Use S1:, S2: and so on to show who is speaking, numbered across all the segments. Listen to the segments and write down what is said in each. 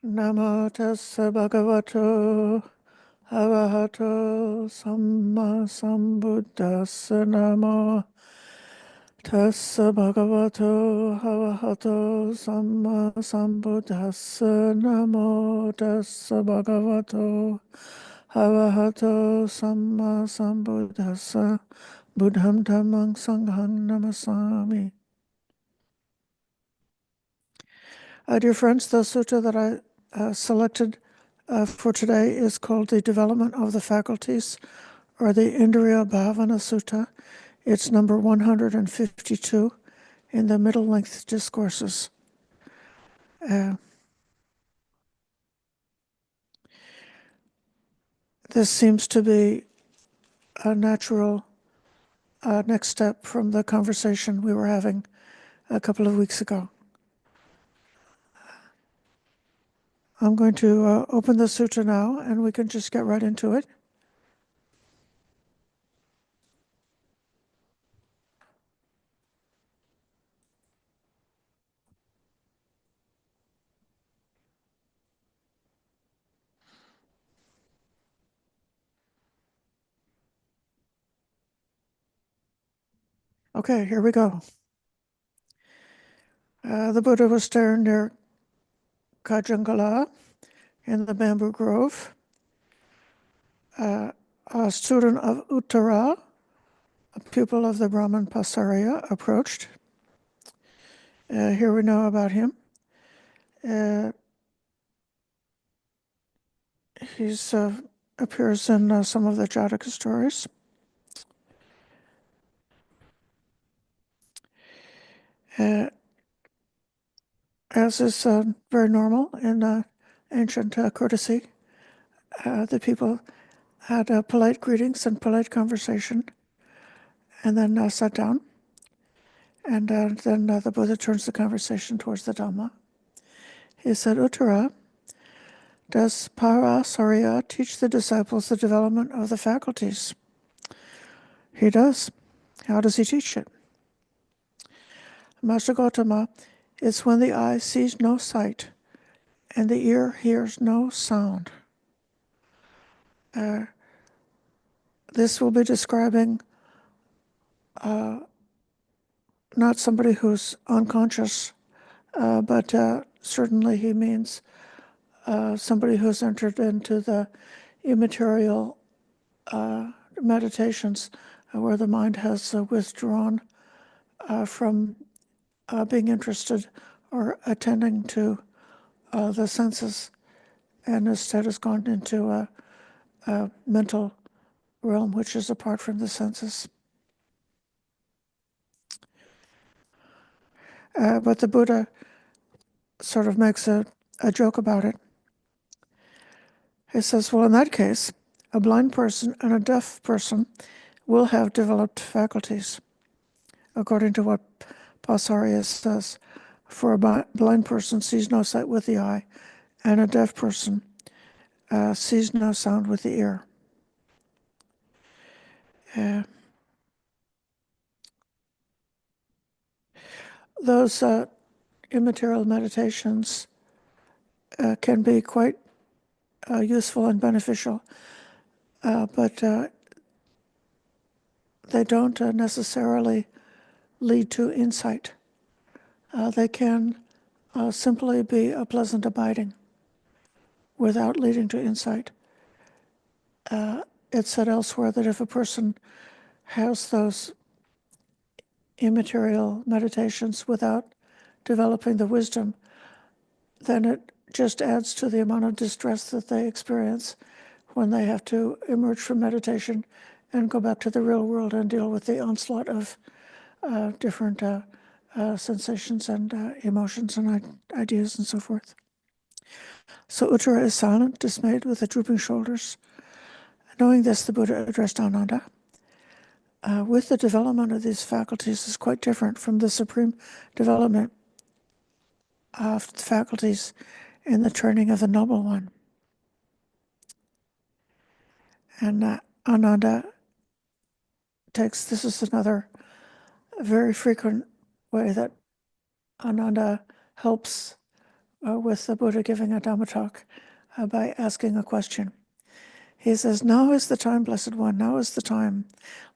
S1: Namo tassa bhagavato arahato samma sambuddhassa. Namo tassa bhagavato arahato samma sambuddhassa. Namo tassa bhagavato arahato samma sambuddhassa. Buddham dhammam sangham namasami. Dear friends, the sutta that I selected for today is called the Development of the Faculties, or the Indriyabhāvanā Sutta. It's number 152 in the middle length discourses. This seems to be a natural next step from the conversation we were having a couple of weeks ago. I'm going to open the sutta now, and we can just get right into it. Okay, here we go. The Buddha was staring near Kajangala in the bamboo grove. A student of Uttara, a pupil of the Brahman Pasarya, approached. Here we know about him. He appears in some of the Jataka stories. As is very normal in ancient courtesy, the people had polite greetings and polite conversation, and then sat down. And then the Buddha turns the conversation towards the Dhamma. He said, Uttara, does Parasarya teach the disciples the development of the faculties? He does. How does he teach it? Master Gautama, it's when the eye sees no sight and the ear hears no sound. This will be describing not somebody who's unconscious, but certainly he means somebody who's entered into the immaterial meditations where the mind has withdrawn from being interested or attending to the senses, and instead has gone into a mental realm which is apart from the senses. But the Buddha sort of makes a joke about it. He says, well, in that case, a blind person and a deaf person will have developed faculties, according to what Pasarya says. For a blind person sees no sight with the eye, and a deaf person sees no sound with the ear. Those immaterial meditations can be quite useful and beneficial, but they don't necessarily lead to insight. They can simply be a pleasant abiding without leading to insight. It's said elsewhere that if a person has those immaterial meditations without developing the wisdom, then it just adds to the amount of distress that they experience when they have to emerge from meditation and go back to the real world and deal with the onslaught of different sensations and emotions and ideas and so forth. So Uttara is silent, dismayed, with the drooping shoulders. Knowing this, the Buddha addressed Ananda. With the development of these faculties is quite different from the supreme development of the faculties in the training of the Noble One. And Ananda this is another very frequent way that Ananda helps with the Buddha giving a Dhamma talk by asking a question. He says, now is the time, Blessed One, now is the time.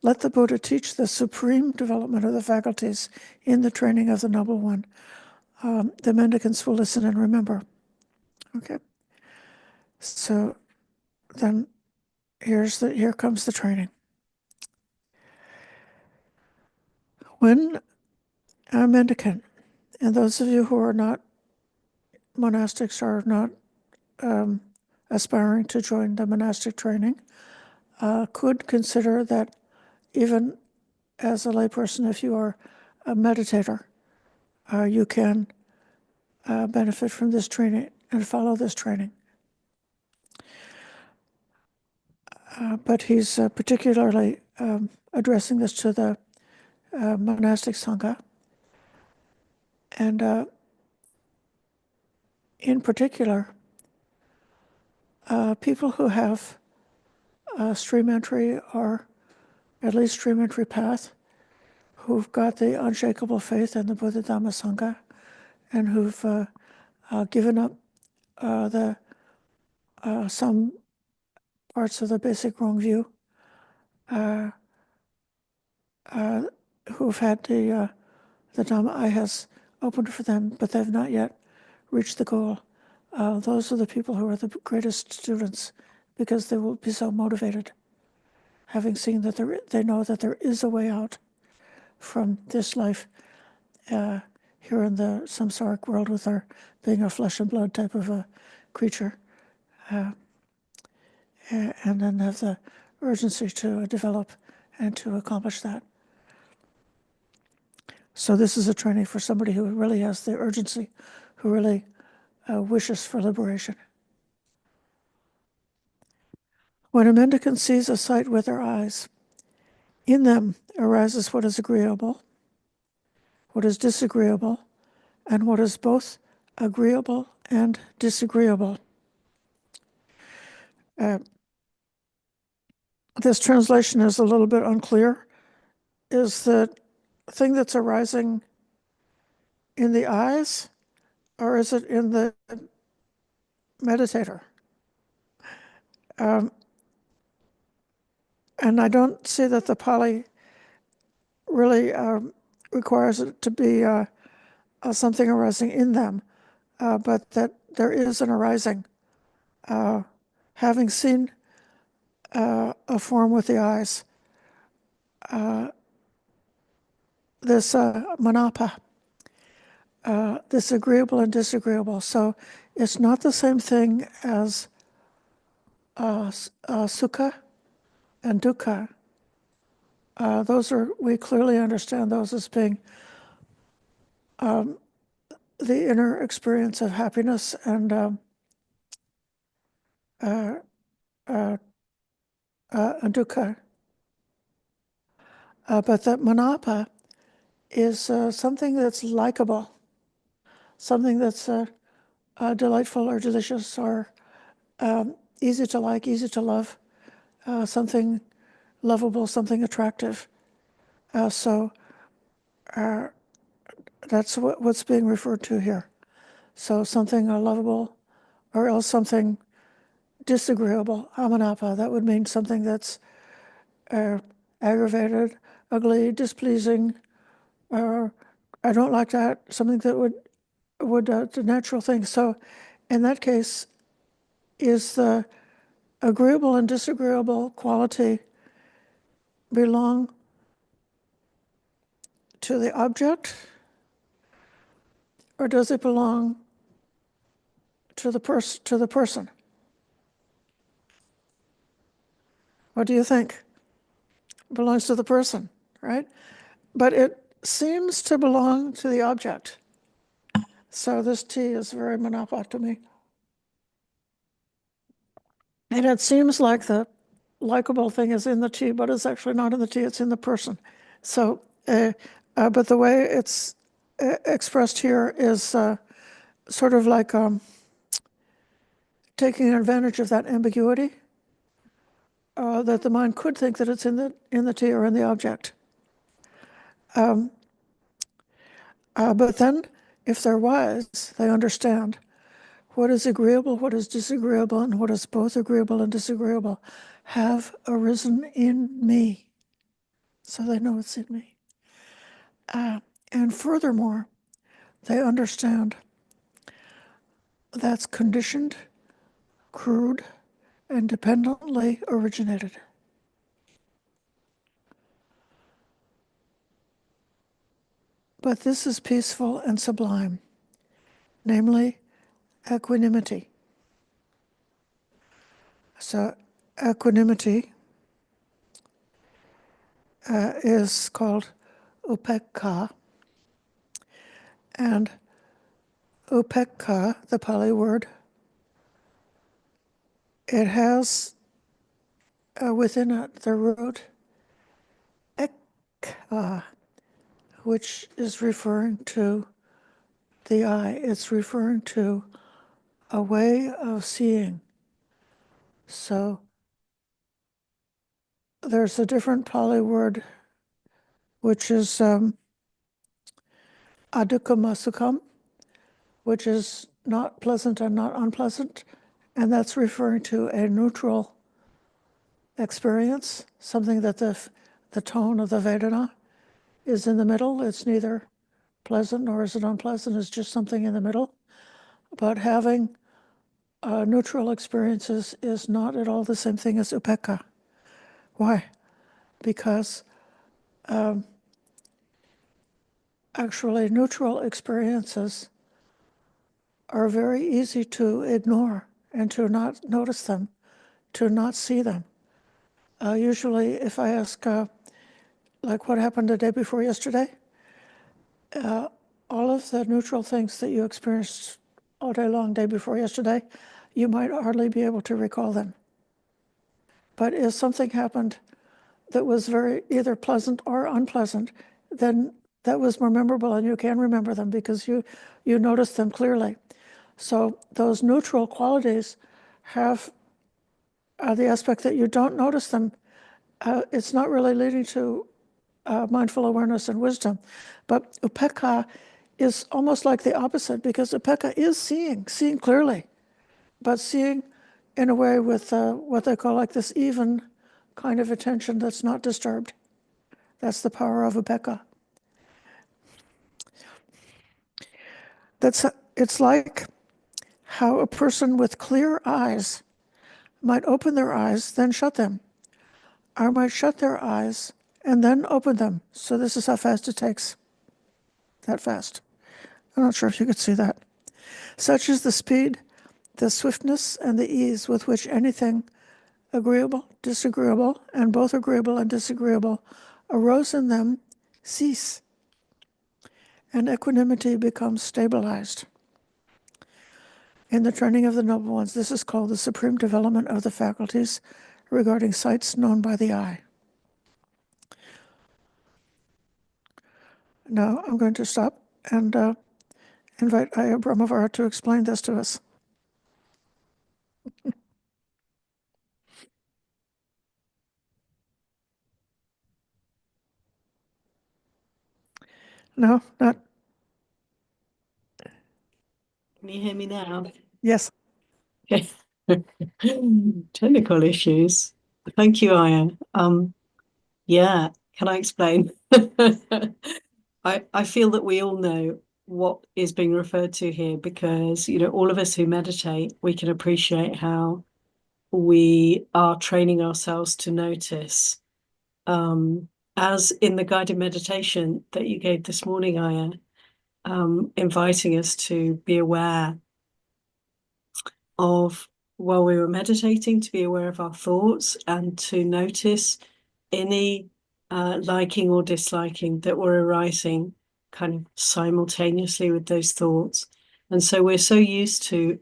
S1: Let the Buddha teach the supreme development of the faculties in the training of the Noble One. The mendicants will listen and remember. Okay. So then here comes the training. When a mendicant, and those of you who are not monastics are not aspiring to join the monastic training, could consider that even as a layperson, if you are a meditator, you can benefit from this training and follow this training. But he's particularly addressing this to the monastic sangha. And in particular, people who have stream entry or at least stream entry path, who've got the unshakable faith in the Buddha Dhamma Sangha, and who've given up some parts of the basic wrong view, who've had the Dhamma eye has opened for them, but they've not yet reached the goal. Those are the people who are the greatest students, because they will be so motivated, having seen that they know that there is a way out from this life here in the samsaric world, with our being a flesh and blood type of a creature, and then have the urgency to develop and to accomplish that. So this is a training for somebody who really has the urgency, who really wishes for liberation. When a mendicant sees a sight with their eyes, in them arises what is agreeable, what is disagreeable, and what is both agreeable and disagreeable. This translation is a little bit unclear. Is the thing that's arising in the eyes, or is it in the meditator? And I don't see that the Pali really requires it to be something arising in them, but that there is an arising. Having seen a form with the eyes, this manapa, this agreeable and disagreeable. So it's not the same thing as sukha and dukkha. We clearly understand those as being the inner experience of happiness and dukkha. But that manapa is something that's likable, something that's delightful or delicious or easy to like, easy to love, something lovable, something attractive. So that's what's being referred to here. So something lovable, or else something disagreeable, amanapa. That would mean something that's aggravated, ugly, displeasing. I don't like that. Something that would the natural thing. So, in that case, is the agreeable and disagreeable quality belong to the object, or does it belong to the person? What do you think? It belongs to the person, right? But it seems to belong to the object. So this tea is very manapa to me. And it seems like the likable thing is in the tea, but it's actually not in the tea, it's in the person. So, but the way it's expressed here is sort of like taking advantage of that ambiguity, that the mind could think that it's in the tea or in the object. But then, if they're wise, they understand what is agreeable, what is disagreeable, and what is both agreeable and disagreeable have arisen in me. So they know it's in me. And furthermore, they understand that's conditioned, crude, and dependently originated. But this is peaceful and sublime, namely equanimity. So equanimity is called upekkha, and upekkha, the Pali word, it has within it the root ek, which is referring to the eye. It's referring to a way of seeing. So there's a different Pali word, which is adukkhamasukam, which is not pleasant and not unpleasant, and that's referring to a neutral experience, something that the tone of the Vedana is in the middle. It's neither pleasant nor is it unpleasant. It's just something in the middle. But having neutral experiences is not at all the same thing as upekkha. Why? Because actually neutral experiences are very easy to ignore and to not notice them, to not see them. Usually if I ask, like what happened the day before yesterday, all of the neutral things that you experienced all day long, day before yesterday, you might hardly be able to recall them. But if something happened that was very either pleasant or unpleasant, then that was more memorable and you can remember them because you noticed them clearly. So those neutral qualities have the aspect that you don't notice them. It's not really leading to mindful awareness and wisdom. But upekkha is almost like the opposite because upekkha is seeing clearly, but seeing in a way with what they call like this even kind of attention that's not disturbed. That's the power of upekkha. It's like how a person with clear eyes might open their eyes, then shut them, or might shut their eyes and then open them. So this is how fast it takes. That fast. I'm not sure if you could see that. Such is the speed, the swiftness, and the ease with which anything agreeable, disagreeable, and both agreeable and disagreeable arose in them cease, and equanimity becomes stabilized. In the training of the noble ones, this is called the supreme development of the faculties regarding sights known by the eye. Now I'm going to stop and invite Ayya Brahmavara to explain this to us. No, not.
S2: Can you hear me now?
S1: Yes.
S2: Okay. Technical issues. Thank you, Aya. Yeah, can I explain? I feel that we all know what is being referred to here because, all of us who meditate, we can appreciate how we are training ourselves to notice. As in the guided meditation that you gave this morning, Aya, inviting us to be aware of, while we were meditating, to be aware of our thoughts and to notice any liking or disliking that were arising kind of simultaneously with those thoughts. And so we're so used to,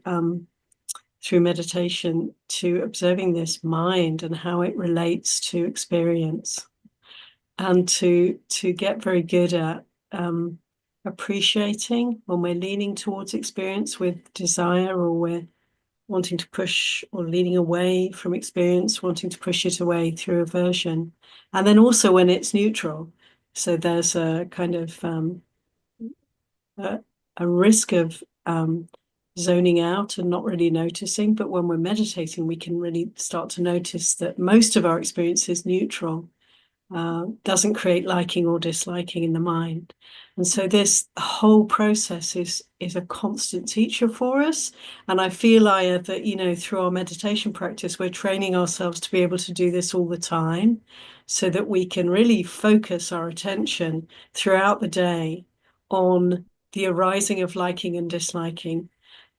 S2: through meditation, to observing this mind and how it relates to experience, and to get very good at appreciating when we're leaning towards experience with desire, or we're wanting to push or leaning away from experience, wanting to push it away through aversion. And then also when it's neutral. So there's a kind of a risk of zoning out and not really noticing. But when we're meditating, we can really start to notice that most of our experience is neutral, doesn't create liking or disliking in the mind. And so this whole process is a constant teacher for us. And I feel, Aya, that, you know, through our meditation practice, we're training ourselves to be able to do this all the time so that we can really focus our attention throughout the day on the arising of liking and disliking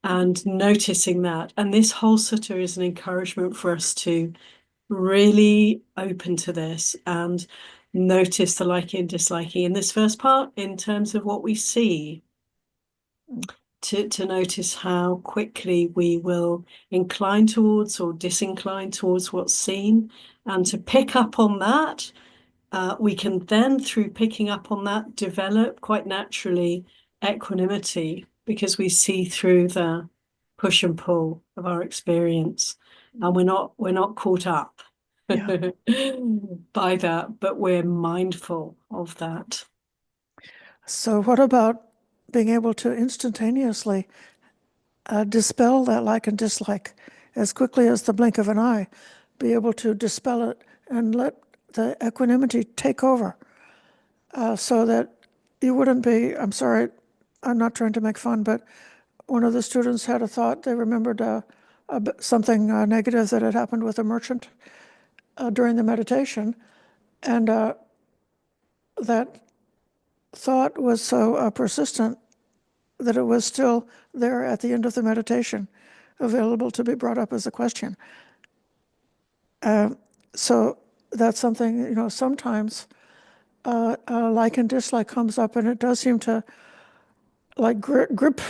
S2: and noticing that. And this whole sutta is an encouragement for us to really open to this and notice the liking and disliking in this first part in terms of what we see, to notice how quickly we will incline towards or disincline towards what's seen, and to pick up on that. We can then, through picking up on that, develop quite naturally equanimity, because we see through the push and pull of our experience, and we're not caught up by that, but we're mindful of that.
S1: So what about being able to instantaneously dispel that like and dislike as quickly as the blink of an eye, be able to dispel it and let the equanimity take over, so that you wouldn't be, I'm sorry, I'm not trying to make fun, but one of the students had a thought, they remembered something negative that had happened with a merchant during the meditation, and that thought was so persistent that it was still there at the end of the meditation, available to be brought up as a question. So that's something, you know, sometimes like and dislike comes up, and it does seem to like grip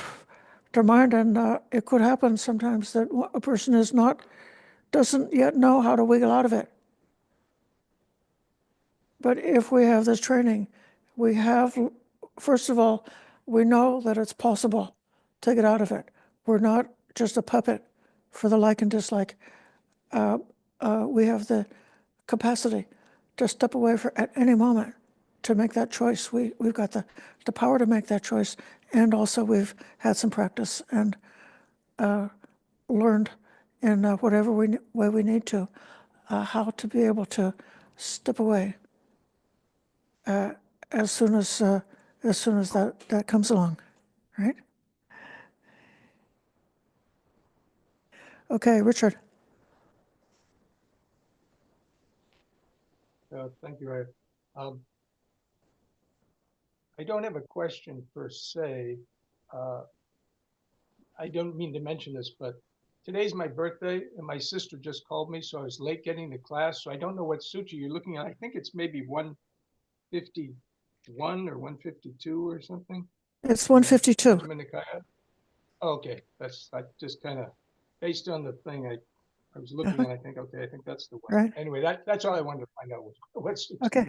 S1: their mind, and it could happen sometimes that a person doesn't yet know how to wiggle out of it. But if we have this training, we have, first of all, we know that it's possible to get out of it. We're not just a puppet for the like and dislike. We have the capacity to step away at any moment to make that choice. We've got the power to make that choice, and also we've had some practice and learned in whatever way we need to, how to be able to step away as soon as that comes along, right? Okay, Richard.
S3: Thank you, Ed. I don't have a question per se. I don't mean to mention this, but today's my birthday, and my sister just called me, so I was late getting to class. So I don't know what sutra you're looking at. I think it's maybe 151 or 152 or something.
S1: It's 152.
S3: Okay, I just kind of, based on the thing I was looking at, I think, okay, I think that's the one.
S1: Right.
S3: Anyway, that's all I wanted to find out. What's
S1: okay.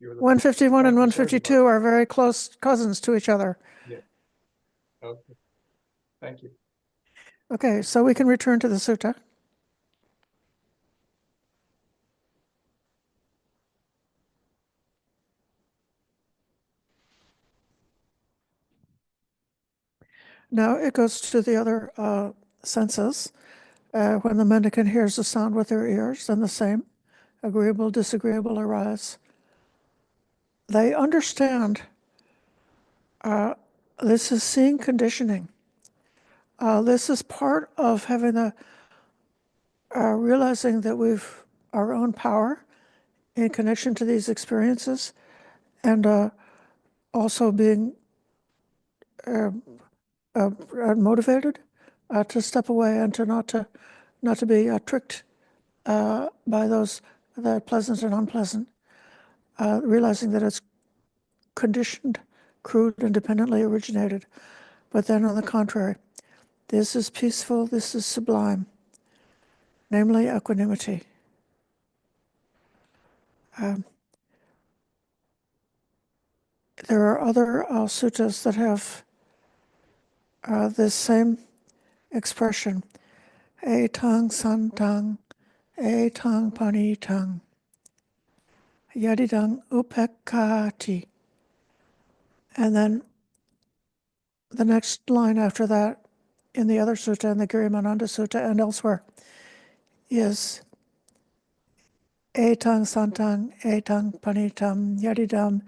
S1: 151 and 152 are very close cousins to each other.
S3: Yeah. Okay. Thank you.
S1: Okay, so we can return to the sutta. Now it goes to the other senses. When the mendicant hears a sound with their ears, then the same, agreeable, disagreeable, arise. They understand this is seeing conditioning. This is part of having realizing that we've our own power in connection to these experiences, and also being motivated to step away and to not to be tricked by those that pleasant and unpleasant. Realizing that it's conditioned, crude, independently originated. But then on the contrary, this is peaceful, this is sublime, namely equanimity. There are other suttas that have this same expression, etang santang, etang panitang, yadidang upekkati. And then the next line after that in the other sutta, in the Girimananda Sutta and elsewhere, is etang santang etang panitam yadidam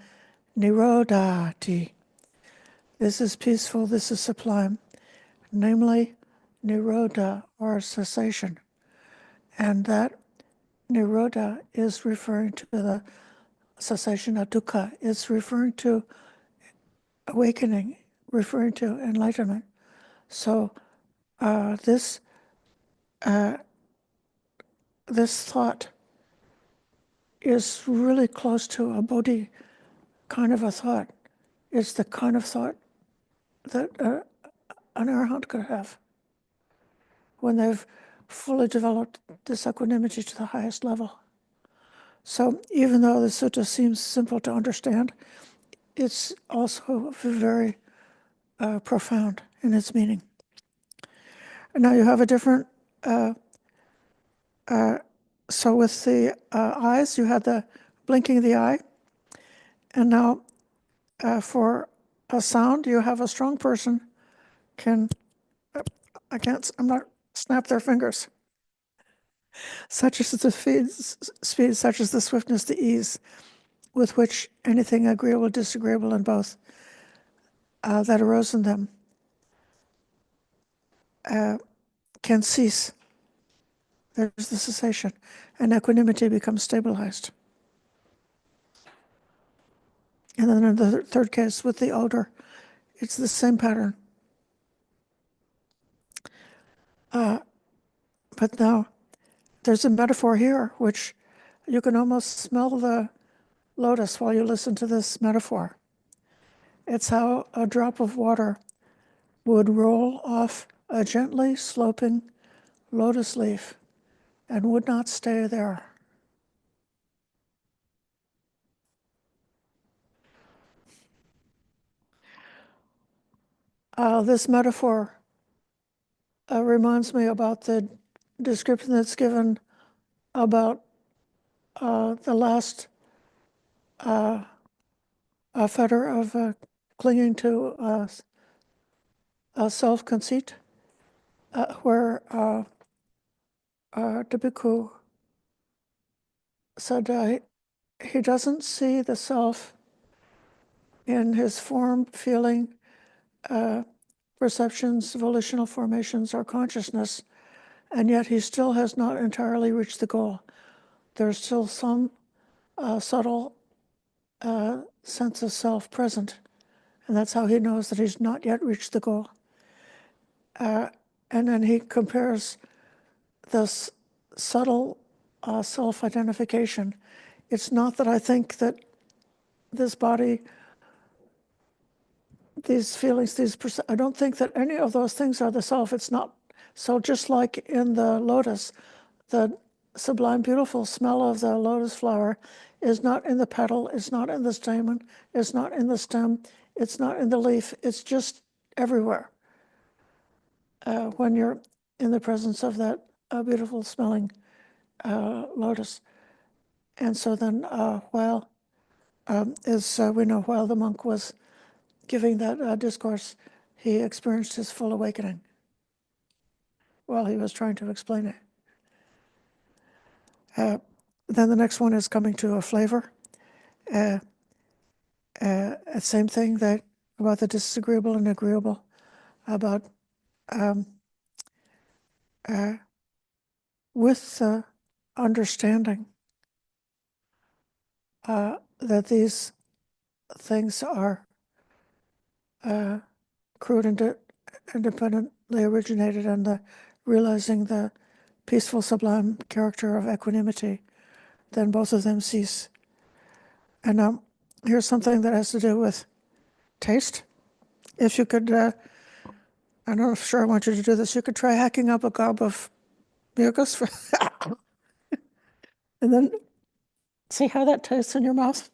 S1: nirodhati. This is peaceful, this is sublime, namely nirodha, or cessation. And that nirodha is referring to the cessation of dukkha. It's referring to awakening, referring to enlightenment. So this thought is really close to a bodhi kind of a thought. It's the kind of thought that an arahant could have when they've fully developed this equanimity to the highest level. So even though the sutta seems simple to understand, it's also very profound in its meaning. And now you have a different, so with the eyes, you had the blinking of the eye. And now for a sound, you have a strong person can, I'm not, snap their fingers. Such is the speed, such is the swiftness, the ease with which anything agreeable, disagreeable, and both that arose in them can cease. There's the cessation, and equanimity becomes stabilized. And then in the third case, with the odor, it's the same pattern. But now, there's a metaphor here, which you can almost smell the lotus while you listen to this metaphor. It's how a drop of water would roll off a gently sloping lotus leaf and would not stay there. This metaphor reminds me about the description that's given about the last fetter of clinging to self-conceit, where the bhikkhu said he doesn't see the self in his form, feeling, perceptions, volitional formations, or consciousness, and yet he still has not entirely reached the goal. There's still some subtle sense of self present, and that's how he knows that he's not yet reached the goal. And then he compares this subtle self-identification. It's not that I think that this body, these feelings, I don't think that any of those things are the self. It's not. So just like in the lotus, the sublime, beautiful smell of the lotus flower is not in the petal, it's not in the stamen, it's not in the stem, it's not in the leaf, it's just everywhere when you're in the presence of that beautiful smelling lotus. And so then while we know while the monk was giving that discourse, he experienced his full awakening while he was trying to explain it. Then the next one is coming to a flavor. Same thing that about the disagreeable and agreeable, about with the understanding that these things are crude and independently originated, and realizing the peaceful, sublime character of equanimity, then both of them cease. And here's something that has to do with taste. If you could, I'm not sure I want you to do this, you could try hacking up a gob of mucus and then see how that tastes in your mouth.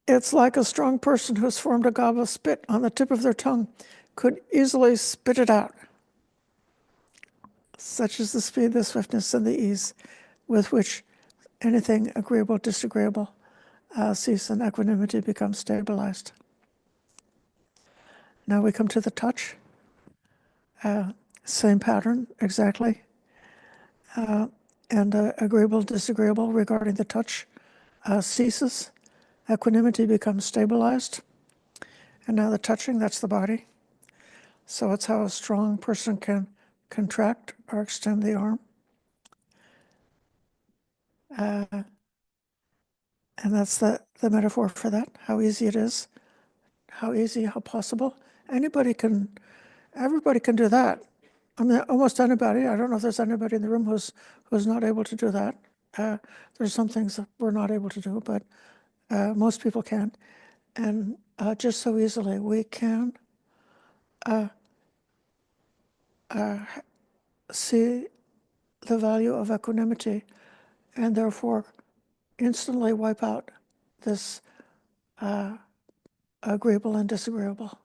S1: It's like a strong person who's formed a gob of spit on the tip of their tongue could easily spit it out. Such is the speed, the swiftness, and the ease with which anything agreeable, disagreeable, cease, and equanimity becomes stabilized. Now we come to the touch. Same pattern, exactly. And agreeable, disagreeable regarding the touch ceases. Equanimity becomes stabilized. And now the touching, that's the body. So it's how a strong person can contract or extend the arm. And that's the metaphor for that, how easy it is, how easy, how possible. Everybody can do that. I mean, almost anybody. I don't know if there's anybody in the room who's not able to do that. There's some things that we're not able to do, but most people can. And just so easily, we can see the value of equanimity and therefore instantly wipe out this agreeable and disagreeable.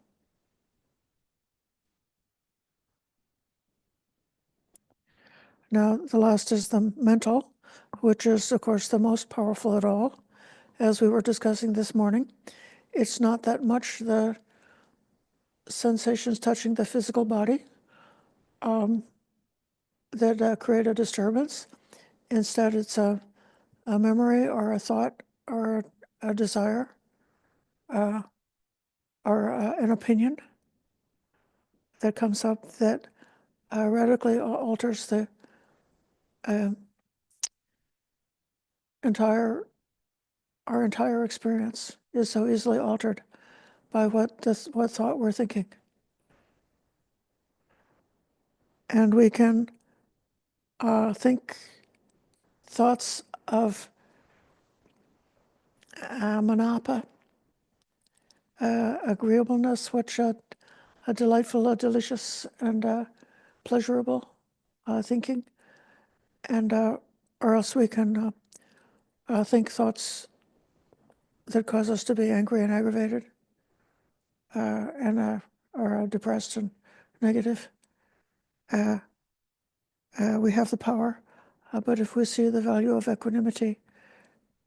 S1: Now, the last is the mental, which is, of course, the most powerful at all, as we were discussing this morning. It's not that much the sensations touching the physical body that create a disturbance. Instead, it's a memory or a thought or a desire or an opinion that comes up that radically alters the our entire experience is so easily altered by what thought we're thinking. And we can think thoughts of manapa, agreeableness, which a delightful, delicious, and pleasurable thinking, and or else we can think thoughts that cause us to be angry and aggravated, and or depressed and negative. We have the power, but if we see the value of equanimity,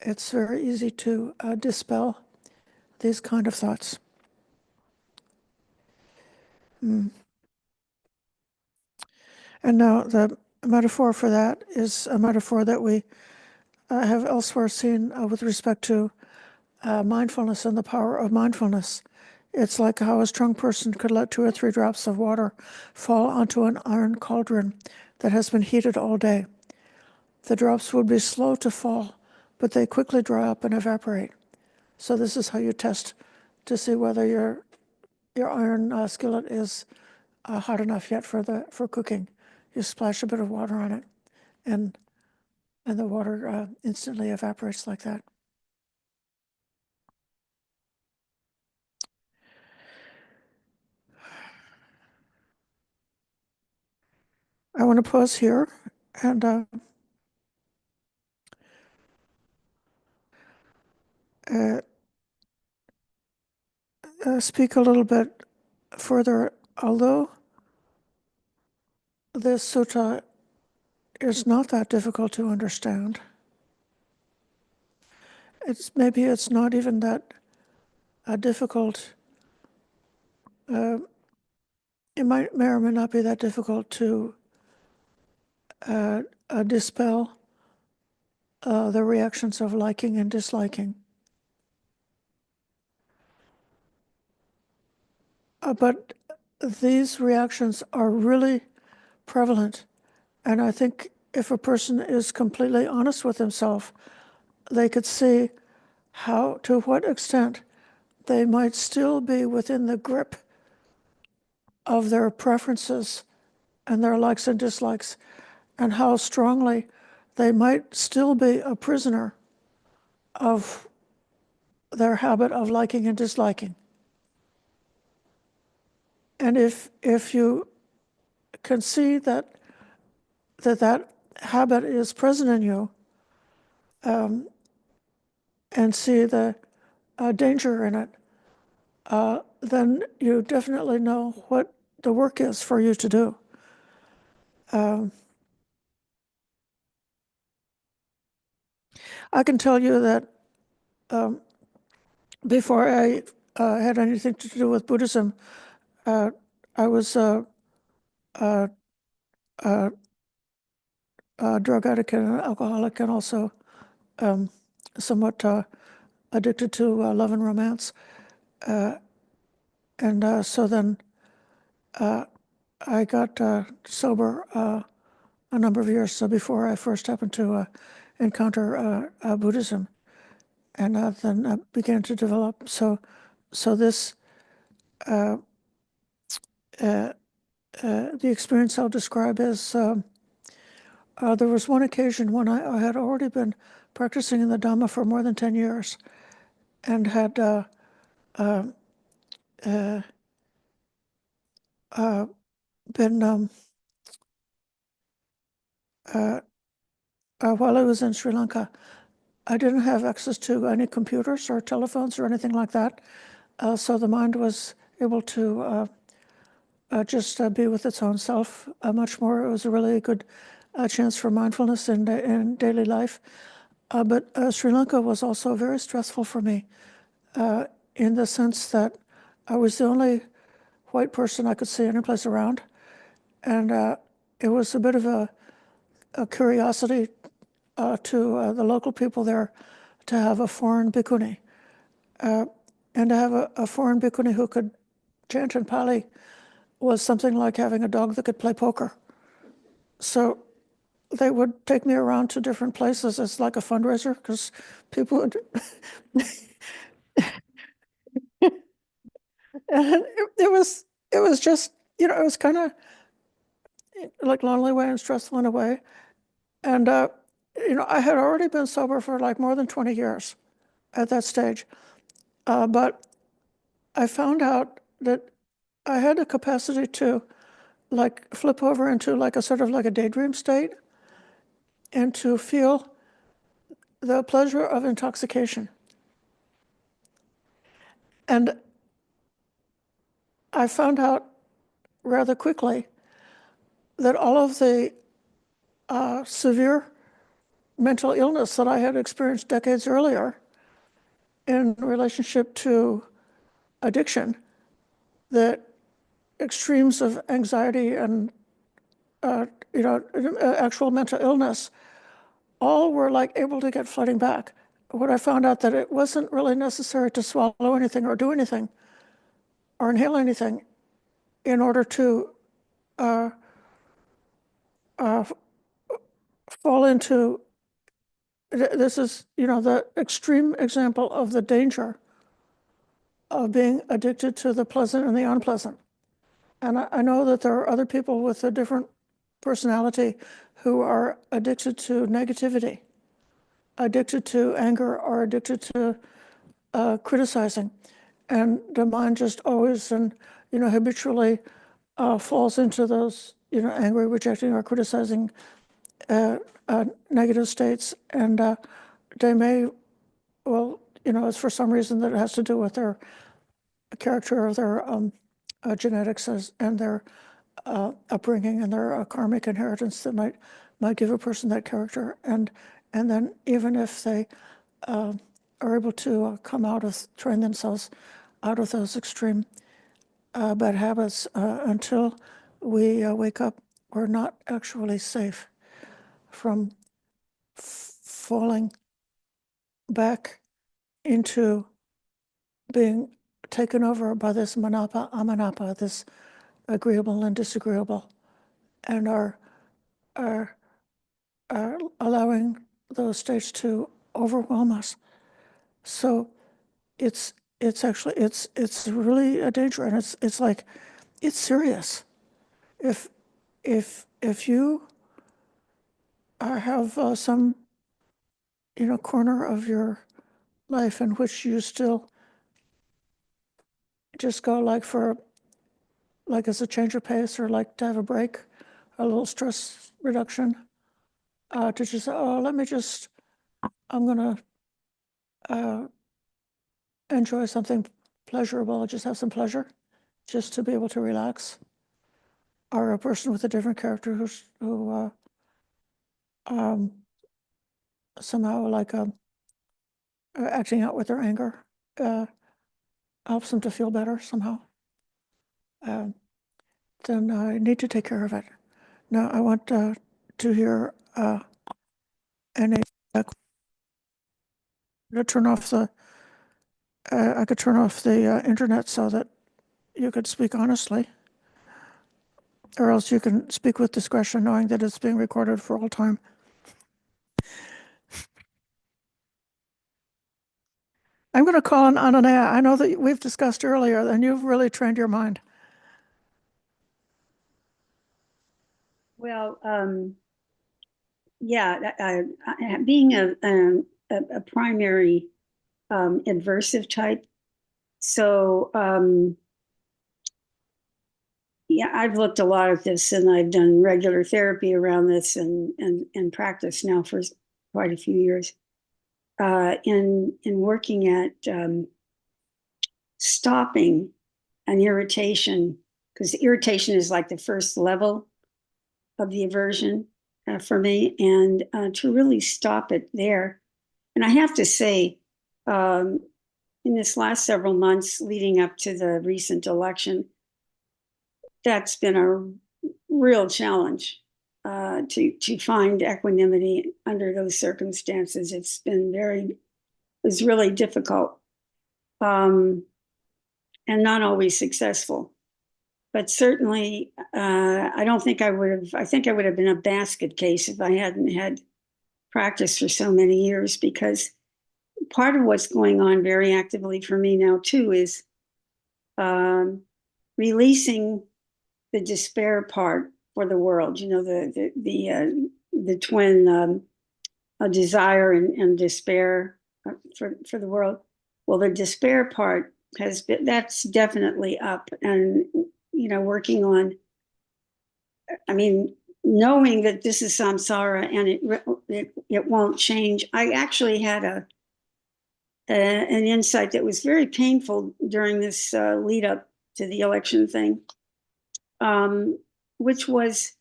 S1: it's very easy to dispel these kind of thoughts. And now the metaphor for that is a metaphor that we have elsewhere seen with respect to mindfulness and the power of mindfulness. It's like how a strong person could let 2 or 3 drops of water fall onto an iron cauldron that has been heated all day. The drops would be slow to fall, but they quickly dry up and evaporate. So this is how you test to see whether your iron skillet is hot enough yet for cooking. You splash a bit of water on it, and the water instantly evaporates like that. I want to pause here and speak a little bit further. Although this sutta is not that difficult to understand, maybe it's not even that difficult. It may or may not be that difficult to dispel the reactions of liking and disliking. But these reactions are really prevalent. And I think if a person is completely honest with himself, they could see to what extent they might still be within the grip of their preferences and their likes and dislikes, and how strongly they might still be a prisoner of their habit of liking and disliking. And if you can see that habit is present in you, and see the danger in it, then you definitely know what the work is for you to do. I can tell you that before I had anything to do with Buddhism, I was a drug addict and an alcoholic, and also somewhat addicted to love and romance. And so then I got sober a number of years before I first happened to encounter Buddhism, and then began to develop. So this the experience I'll describe is there was one occasion when I had already been practicing in the Dhamma for more than 10 years, and had been while I was in Sri Lanka, I didn't have access to any computers or telephones or anything like that. So the mind was able to just be with its own self much more. It was a really good chance for mindfulness in daily life. But Sri Lanka was also very stressful for me in the sense that I was the only white person I could see any place around. And it was a bit of a curiosity to the local people there to have a foreign bhikkhuni. And to have a foreign bhikkhuni who could chant in Pali was something like having a dog that could play poker. So they would take me around to different places as like a fundraiser, because people would, and it was just, it was kind of like lonely way and stressful in a way. And, I had already been sober for like more than 20 years at that stage. But I found out that I had the capacity to like flip over into like a sort of like a daydream state and to feel the pleasure of intoxication. And I found out rather quickly that all of the severe mental illness that I had experienced decades earlier in relationship to addiction, that extremes of anxiety and actual mental illness, all were like able to get flooding back. What I found out that it wasn't really necessary to swallow anything or do anything or inhale anything in order to fall into, this is, the extreme example of the danger of being addicted to the pleasant and the unpleasant. And I know that there are other people with a different personality who are addicted to negativity, addicted to anger, or addicted to criticizing. And the mind just always and, habitually falls into those, angry, rejecting, or criticizing negative states. And they may, well, it's for some reason that it has to do with their character or their genetics and their upbringing and their karmic inheritance that might give a person that character. And then even if they are able to train themselves out of those extreme bad habits, until we wake up, we're not actually safe from falling back into being taken over by this manapa, amanapa, this agreeable and disagreeable, and are allowing those states to overwhelm us. So it's actually it's really a danger, and it's like, it's serious. If you have some corner of your life in which you still just go like as a change of pace, or like to have a break, a little stress reduction, to just say, oh, I'm gonna enjoy something pleasurable, just have some pleasure, just to be able to relax. Or a person with a different character who somehow like acting out with their anger helps them to feel better somehow. then I need to take care of it. Now I want to hear any. To turn off the. I could turn off the internet so that you could speak honestly, or else you can speak with discretion, knowing that it's being recorded for all time. I'm going to call on Ananaya. I know that we've discussed earlier, and you've really trained your mind.
S4: Well, yeah, being a primary adversive type, so yeah, I've looked a lot at this, and I've done regular therapy around this, and practice now for quite a few years. In working at stopping an irritation, because irritation is like the first level of the aversion for me, and to really stop it there. And I have to say, in this last several months leading up to the recent election, that's been a real challenge to find equanimity under those circumstances. It's really difficult, and not always successful. But certainly, I think I would have been a basket case if I hadn't had practice for so many years, because part of what's going on very actively for me now too is releasing the despair part for the world. You know, the twin desire and despair for the world. Well, the despair part that's definitely up, and working on, I mean, knowing that this is samsara and it won't change. I actually had an insight that was very painful during this lead up to the election thing, which was,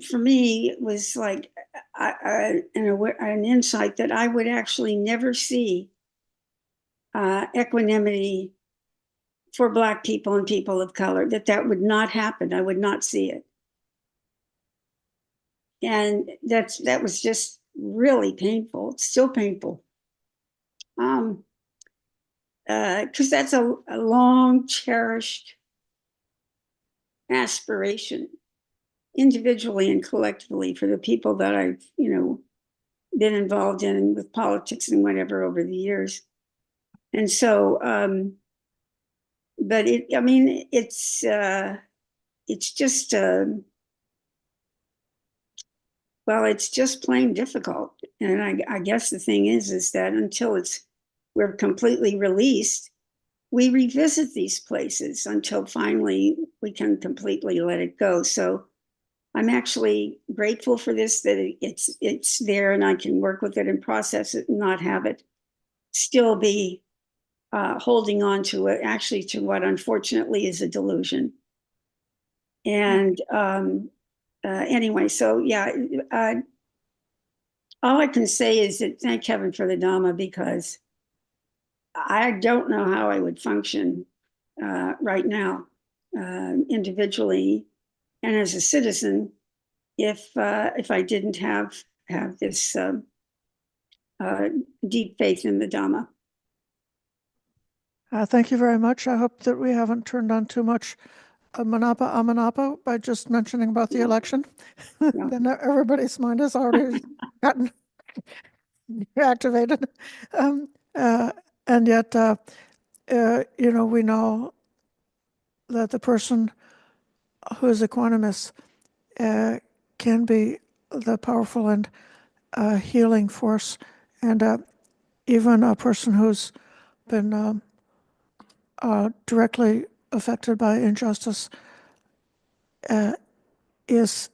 S4: for me, it was like an insight that I would actually never see equanimity for Black people and people of color, that would not happen. I would not see it. And that was just really painful. It's still painful. Because that's a long cherished aspiration, individually and collectively, for the people that I've, been involved in with politics and whatever over the years. And so, but it's just, well, it's just plain difficult. And I guess the thing is that until we're completely released, we revisit these places until finally we can completely let it go. So I'm actually grateful for this, that it's there and I can work with it and process it and not have it still be holding on to it, actually, to what unfortunately is a delusion. And anyway, so yeah, all I can say is that thank heaven for the Dhamma, because I don't know how I would function right now, individually and as a citizen, if I didn't have this deep faith in the Dhamma.
S1: Thank you very much. I hope that we haven't turned on too much manapa amanapa by just mentioning about the election.
S4: No.
S1: Then everybody's mind has already gotten activated. And yet, we know that the person who is equanimous can be the powerful and healing force. And even a person who's been directly affected by injustice is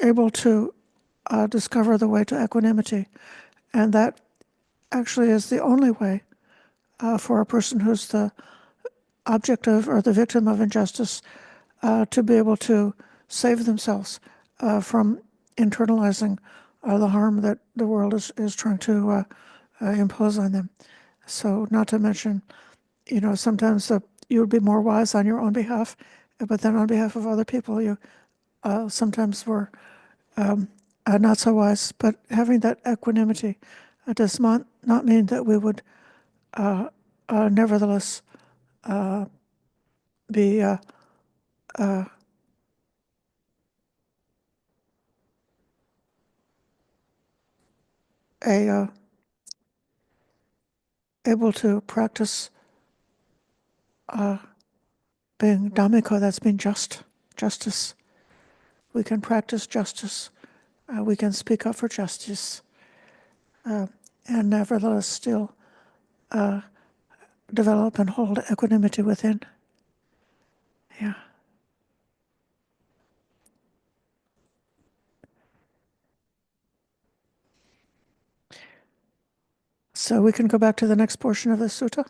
S1: able to discover the way to equanimity. And that actually is the only way for a person who's the object of or the victim of injustice to be able to save themselves from internalizing the harm that the world is trying to impose on them. So not to mention, sometimes you would be more wise on your own behalf, but then on behalf of other people, you sometimes were not so wise. But having that equanimity does not mean that we would nevertheless be able to practice being dhammika, that's being justice. We can practice justice. We can speak up for justice, and nevertheless still develop and hold equanimity within. Yeah. So we can go back to the next portion of the sutta.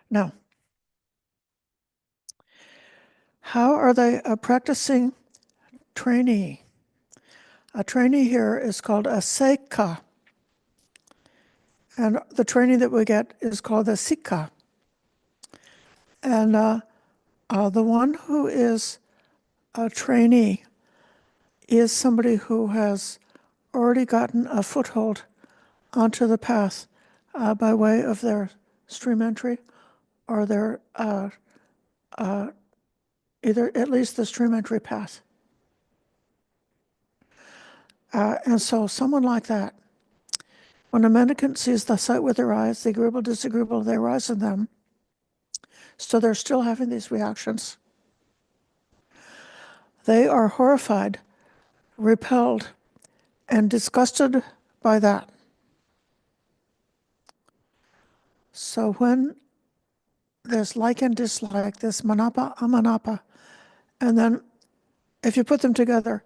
S1: Now, how are they practicing trainee? A trainee here is called a seikha, and the training that we get is called a sikha. And the one who is a trainee is somebody who has already gotten a foothold onto the path by way of their stream entry or their either at least the stream entry path. And so someone like that, when a mendicant sees the sight with their eyes, the agreeable, disagreeable, they arise in them. So they're still having these reactions. They are horrified, repelled, and disgusted by that. So when there's like and dislike, this manapa, amanapa, and then if you put them together,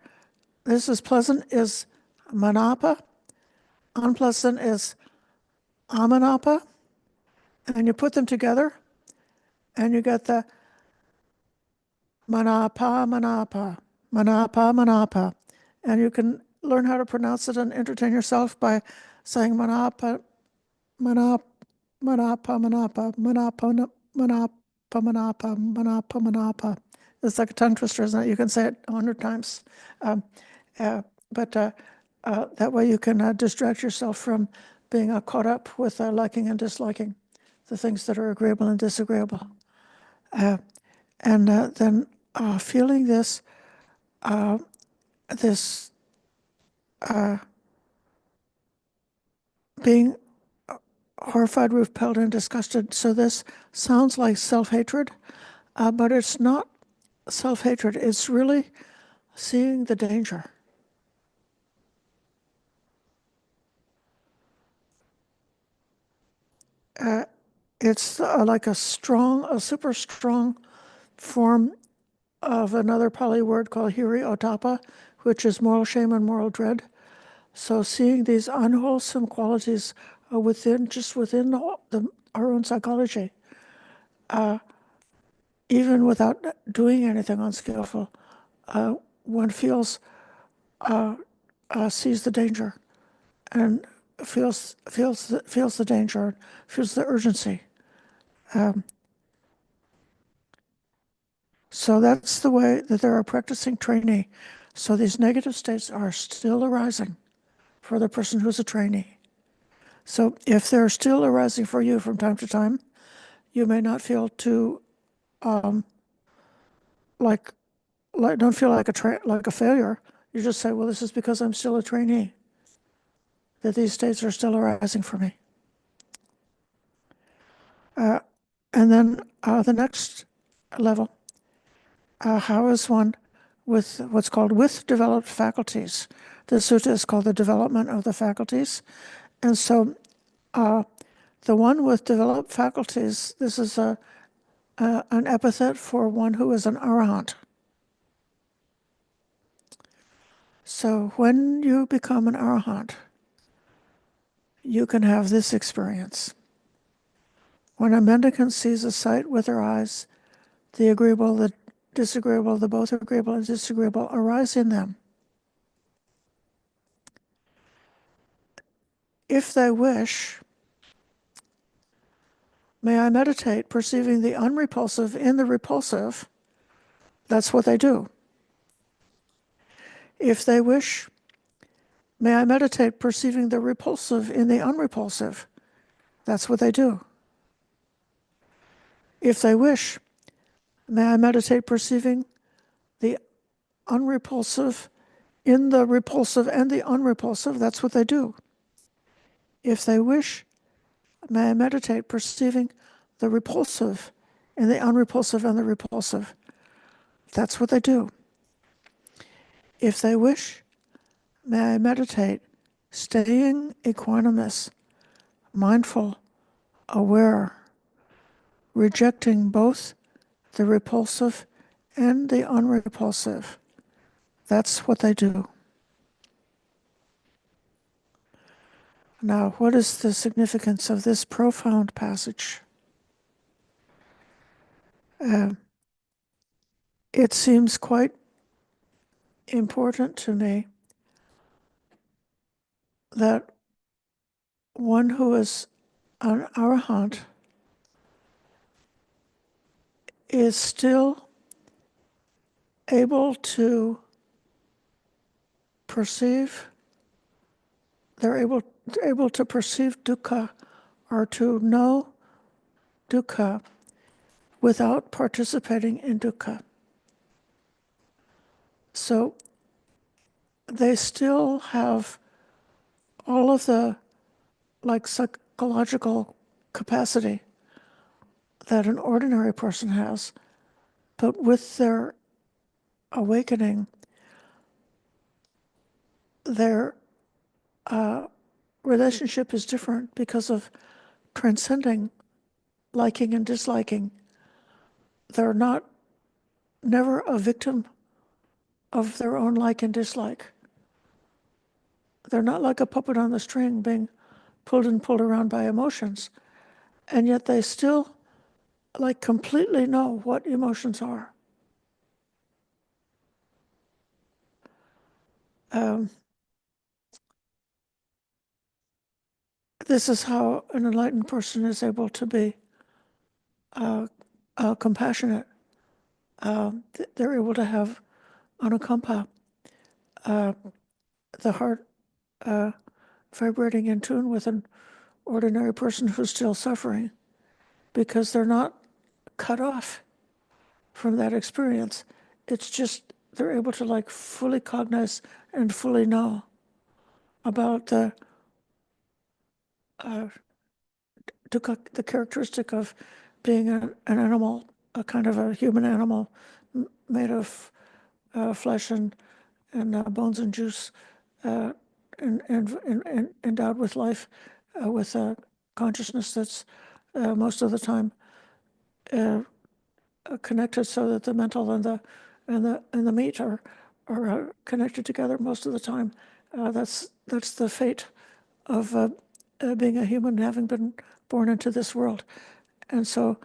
S1: this is pleasant is manapa, unpleasant is amanapa, and you put them together, and you get the manapa, manapa, manapa, manapa, and you can learn how to pronounce it and entertain yourself by saying manapa, manapa, manapa, manapa, manapa, manapa, manapa, manapa, manapa. It's like a tongue twister, isn't it? You can say it 100 times. But that way you can distract yourself from being caught up with liking and disliking, the things that are agreeable and disagreeable. And then feeling this, being horrified, repelled, and disgusted. So this sounds like self-hatred, but it's not self-hatred. It's really seeing the danger. It's like a super strong form of another Pali word called hiri otapa, which is moral shame and moral dread. So seeing these unwholesome qualities within our own psychology, even without doing anything unskillful, one sees the danger and feels the danger, feels the urgency. So that's the way that there are practicing trainee. So these negative states are still arising for the person who's a trainee. So if they're still arising for you from time to time, you may not feel too don't feel like a failure. You just say, well, this is because I'm still a trainee, that these states are still arising for me. And then the next level, how is one with what's called with developed faculties? The sutta is called the development of the faculties. And so the one with developed faculties, this is an epithet for one who is an arahant. So when you become an arahant, you can have this experience. When a mendicant sees a sight with their eyes, the agreeable, the disagreeable, the both agreeable and disagreeable arise in them. If they wish, may I meditate, perceiving the unrepulsive in the repulsive. That's what they do. If they wish, may I meditate, perceiving the repulsive in the unrepulsive. That's what they do. If they wish, may I meditate, perceiving the unrepulsive in the repulsive and the unrepulsive. That's what they do. If they wish, may I meditate, perceiving the repulsive in the unrepulsive and the repulsive. That's what they do. If they wish, may I meditate, staying equanimous, mindful, aware, rejecting both the repulsive and the unrepulsive. That's what they do. Now, what is the significance of this profound passage? It seems quite important to me that one who is an arahant is still able to perceive, they're able to perceive dukkha or to know dukkha without participating in dukkha. So they still have all of the psychological capacity that an ordinary person has, but with their awakening, their relationship is different because of transcending liking and disliking. They're never a victim of their own like and dislike. They're not like a puppet on the string being pulled and pulled around by emotions. And yet they still completely know what emotions are. This is how an enlightened person is able to be compassionate. They're able to have anukampa, the heart vibrating in tune with an ordinary person who's still suffering, because they're not cut off from that experience. It's just they're able to fully cognize and fully know about the characteristic of being an animal, a kind of a human animal made of flesh and bones and juice, and endowed with life, with a consciousness that's most of the time connected, so that the mental and the meat are connected together most of the time. That's the fate of being a human, having been born into this world. And so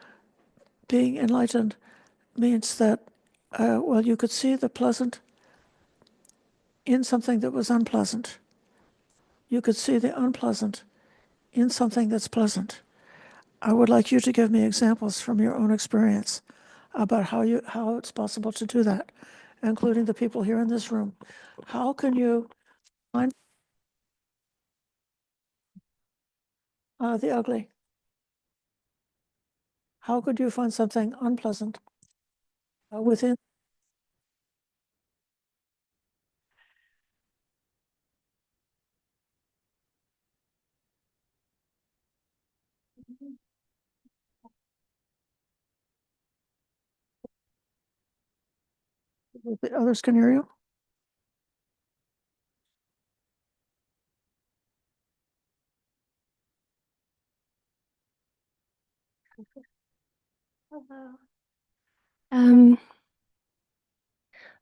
S1: being enlightened means that, you could see the pleasant in something that was unpleasant. You could see the unpleasant in something that's pleasant. I would like you to give me examples from your own experience about how it's possible to do that, including the people here in this room. How can you find the ugly? How could you find something unpleasant within? The others can hear you?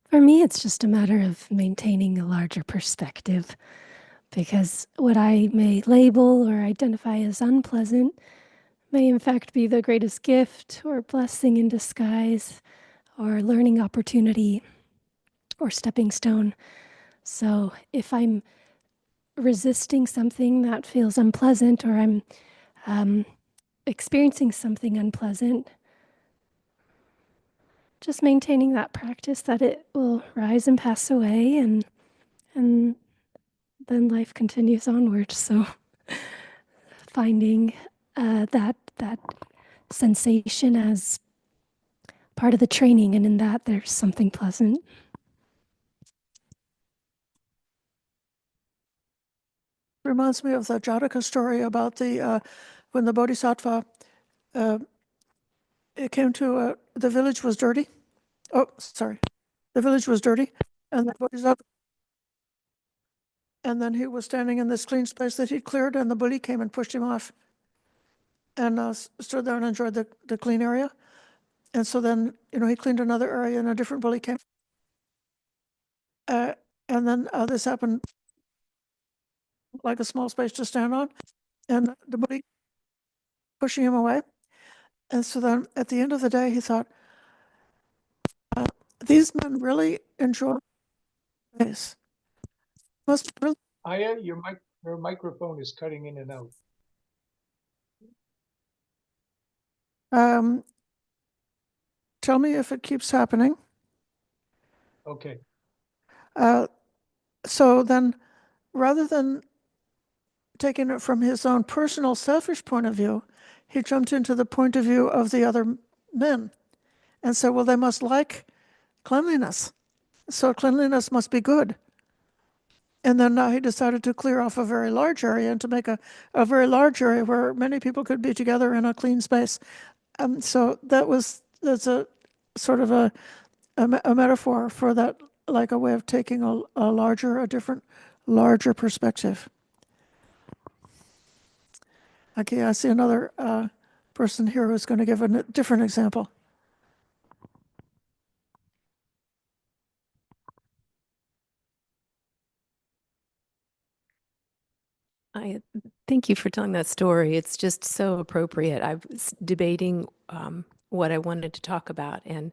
S5: For me, it's just a matter of maintaining a larger perspective, because what I may label or identify as unpleasant may in fact be the greatest gift or blessing in disguise or learning opportunity or stepping stone. So if I'm resisting something that feels unpleasant, or I'm experiencing something unpleasant, just maintaining that practice that it will rise and pass away, and then life continues onward. So finding that sensation as part of the training, and in that there's something pleasant.
S1: Reminds me of the Jataka story about the when the Bodhisattva it came to the village was dirty. Oh, sorry, the village was dirty, and the Bodhisattva, and then he was standing in this clean space that he'd cleared, and the bully came and pushed him off, and stood there and enjoyed the clean area. And so then, he cleaned another area, and a different bully came. And then this happened, like a small space to stand on, and the bully pushing him away. And so then, at the end of the day, he thought, these men really enjoy this. Must really.
S3: Aya, your microphone is cutting in and out.
S1: Tell me if it keeps happening.
S3: Okay.
S1: So then, rather than taking it from his own personal selfish point of view, he jumped into the point of view of the other men and said, well, they must like cleanliness, so cleanliness must be good. And then he decided to clear off a very large area and to make a very large area where many people could be together in a clean space. So that's a sort of a metaphor for that, like a way of taking a different, larger perspective. Okay, I see another person here who's going to give a different example.
S6: I thank you for telling that story. It's just so appropriate. I was debating what I wanted to talk about, and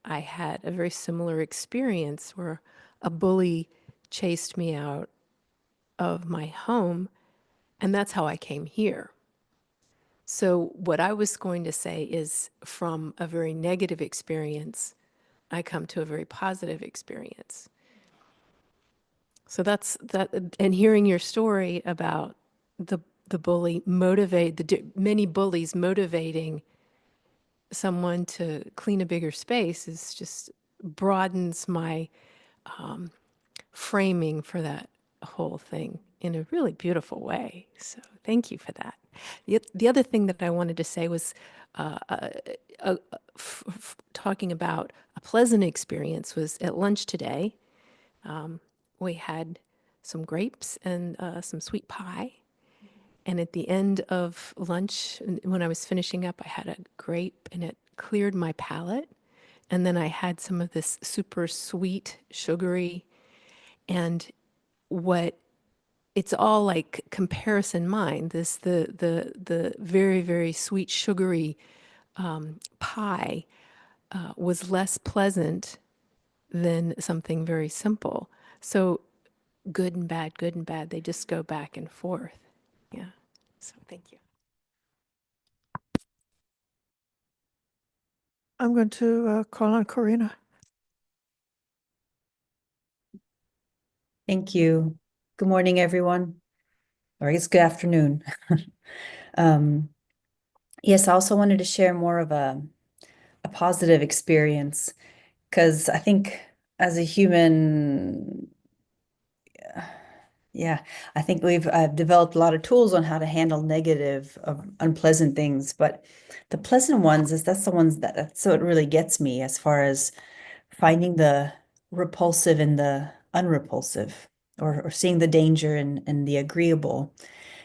S6: I had a very similar experience where a bully chased me out of my home, and that's how I came here. So what I was going to say is, from a very negative experience, I come to a very positive experience. So that's that. And hearing your story about the bully many bullies motivating someone to clean a bigger space is just broadens my framing for that whole thing in a really beautiful way. So thank you for that. The other thing that I wanted to say was talking about a pleasant experience was at lunch today. We had some grapes and some sweet pie. And at the end of lunch, when I was finishing up, I had a grape and it cleared my palate. And then I had some of this super sweet, sugary, and it's all like comparison mind. The very, very sweet, sugary pie was less pleasant than something very simple. So good and bad, they just go back and forth. Yeah. So thank you.
S1: I'm going to call on Corina.
S7: Thank you. Good morning, everyone. Or I guess good afternoon. Yes, I also wanted to share more of a positive experience, because I think as a human, I think I've developed a lot of tools on how to handle negative, unpleasant things, but the pleasant ones that's the ones that's what really gets me, as far as finding the repulsive and the unrepulsive, or seeing the danger and the agreeable.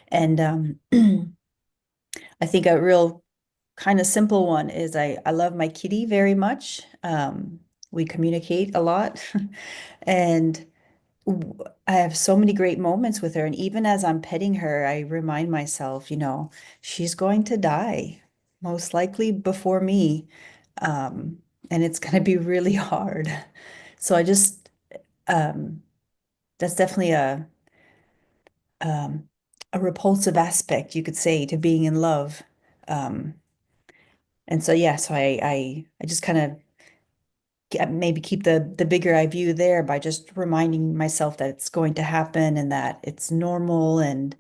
S7: And I think a real kind of simple one is I love my kitty very much. We communicate a lot. And I have so many great moments with her. And even as I'm petting her, I remind myself, she's going to die, most likely before me. And it's going to be really hard. So um, that's definitely um, a repulsive aspect, you could say, to being in love. Um, and so, yeah, so I just kind of maybe keep the bigger eye view there by just reminding myself that it's going to happen and that it's normal and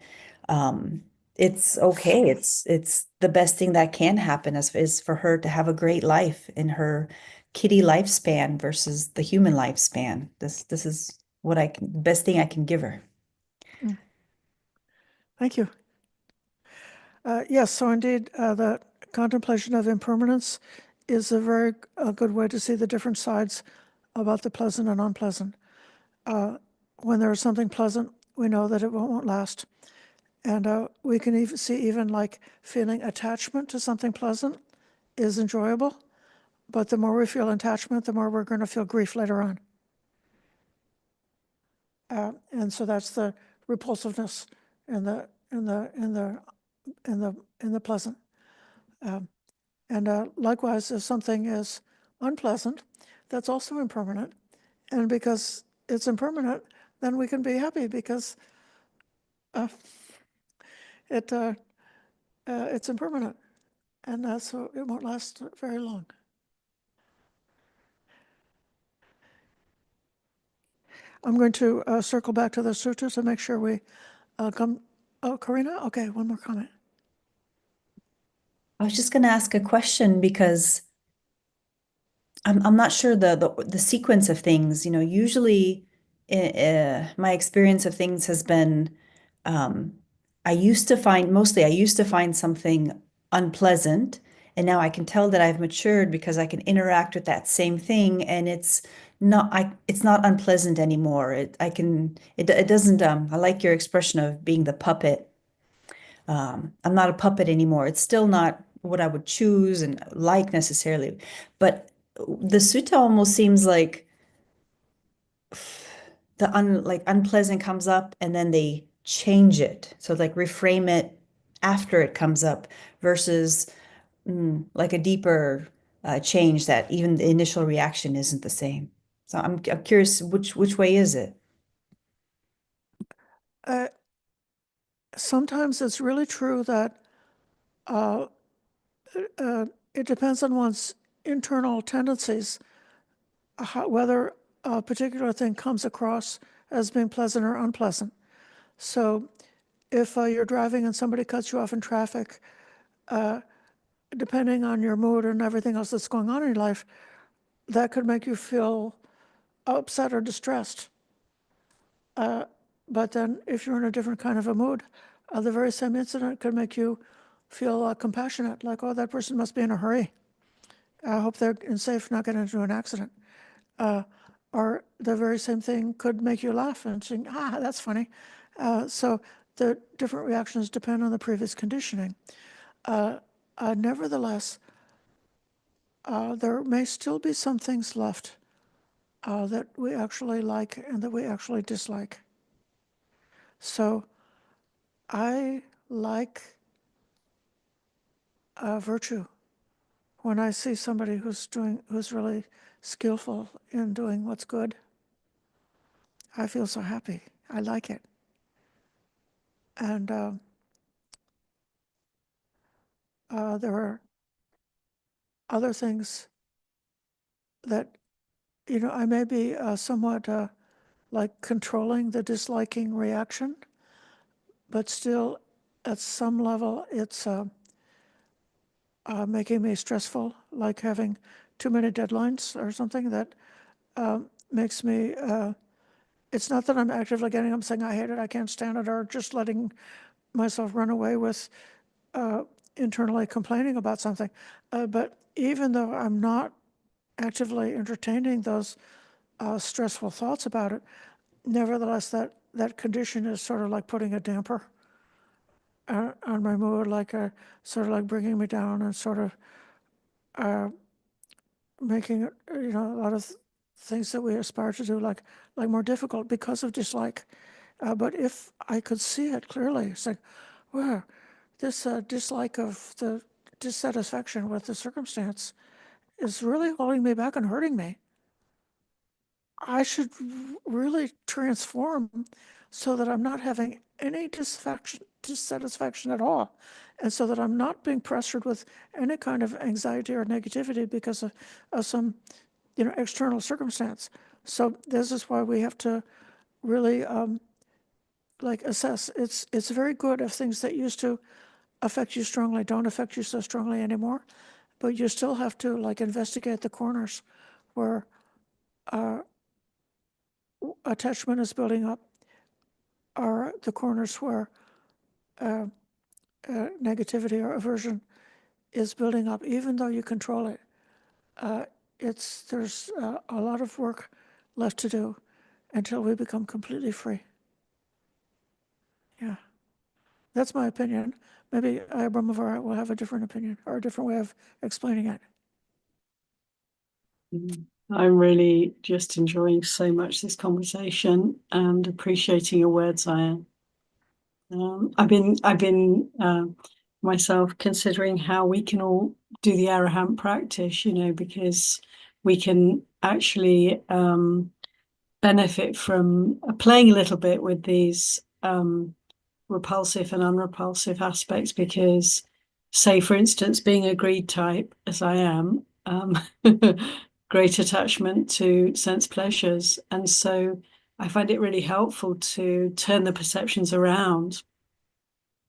S7: um, it's okay. It's the best thing that can happen is for her to have a great life in her kitty lifespan versus the human lifespan. This is what best thing I can give her.
S1: Thank you. Yes, so indeed, the contemplation of impermanence is a very good way to see the different sides about the pleasant and unpleasant. When there is something pleasant, we know that it won't last. And we can even see like feeling attachment to something pleasant is enjoyable, but the more we feel attachment, the more we're going to feel grief later on. And so that's the repulsiveness in the pleasant. And likewise, if something is unpleasant, that's also impermanent. And because it's impermanent, then we can be happy because it's impermanent, and so it won't last very long. I'm going to circle back to the sutta to make sure we come. Oh, Karina? Okay, one more comment.
S7: I was just going to ask a question because I'm not sure the sequence of things. Usually my experience of things has been um, I used to find something unpleasant, and now I can tell that I've matured because I can interact with that same thing, and it's not unpleasant anymore. It doesn't I like your expression of being the puppet. I'm not a puppet anymore. It's still not what I would choose and like necessarily, but the sutta almost seems like like unpleasant comes up and then they change it. So like reframe it after it comes up versus like a deeper change that even the initial reaction isn't the same. So I'm curious, which way is it?
S1: Uh, sometimes it's really true that it depends on one's internal tendencies, whether a particular thing comes across as being pleasant or unpleasant. So if you're driving and somebody cuts you off in traffic, depending on your mood and everything else that's going on in your life, that could make you feel upset or distressed. But then if you're in a different kind of a mood, the very same incident could make you feel compassionate, like, oh, that person must be in a hurry. I hope they're safe, not get into an accident. Or the very same thing could make you laugh and think, that's funny. So the different reactions depend on the previous conditioning. Nevertheless, there may still be some things left that we actually like and that we actually dislike. So I like virtue. When I see somebody who's really skillful in doing what's good, I feel so happy. I like it. And there are other things that, I may be somewhat like controlling the disliking reaction, but still at some level it's making me stressful, like having too many deadlines or something that makes me, it's not that I'm actively getting up saying I hate it, I can't stand it, or just letting myself run away with internally complaining about something. But even though I'm not actively entertaining those stressful thoughts about it, nevertheless, that condition is sort of like putting a damper on my mood, like sort of like bringing me down and sort of making a lot of things that we aspire to do like more difficult because of dislike. But if I could see it clearly, it's like, well, this dislike of the dissatisfaction with the circumstance is really holding me back and hurting me. I should really transform so that I'm not having any dissatisfaction at all, and so that I'm not being pressured with any kind of anxiety or negativity because of some, external circumstance. So this is why we have to really assess. It's very good if things that used to affect you strongly don't affect you so strongly anymore, but you still have to investigate the corners where attachment is building up, are the corners where negativity or aversion is building up, even though you control it. There's a lot of work left to do until we become completely free. Yeah, that's my opinion. Maybe Brahmavara will have a different opinion or a different way of explaining it.
S2: I'm really just enjoying so much this conversation and appreciating your words, Aya. I've been myself considering how we can all do the Arahant practice, because we can actually benefit from playing a little bit with these repulsive and unrepulsive aspects, because, say, for instance, being a greed type, as I am, great attachment to sense pleasures. And so I find it really helpful to turn the perceptions around.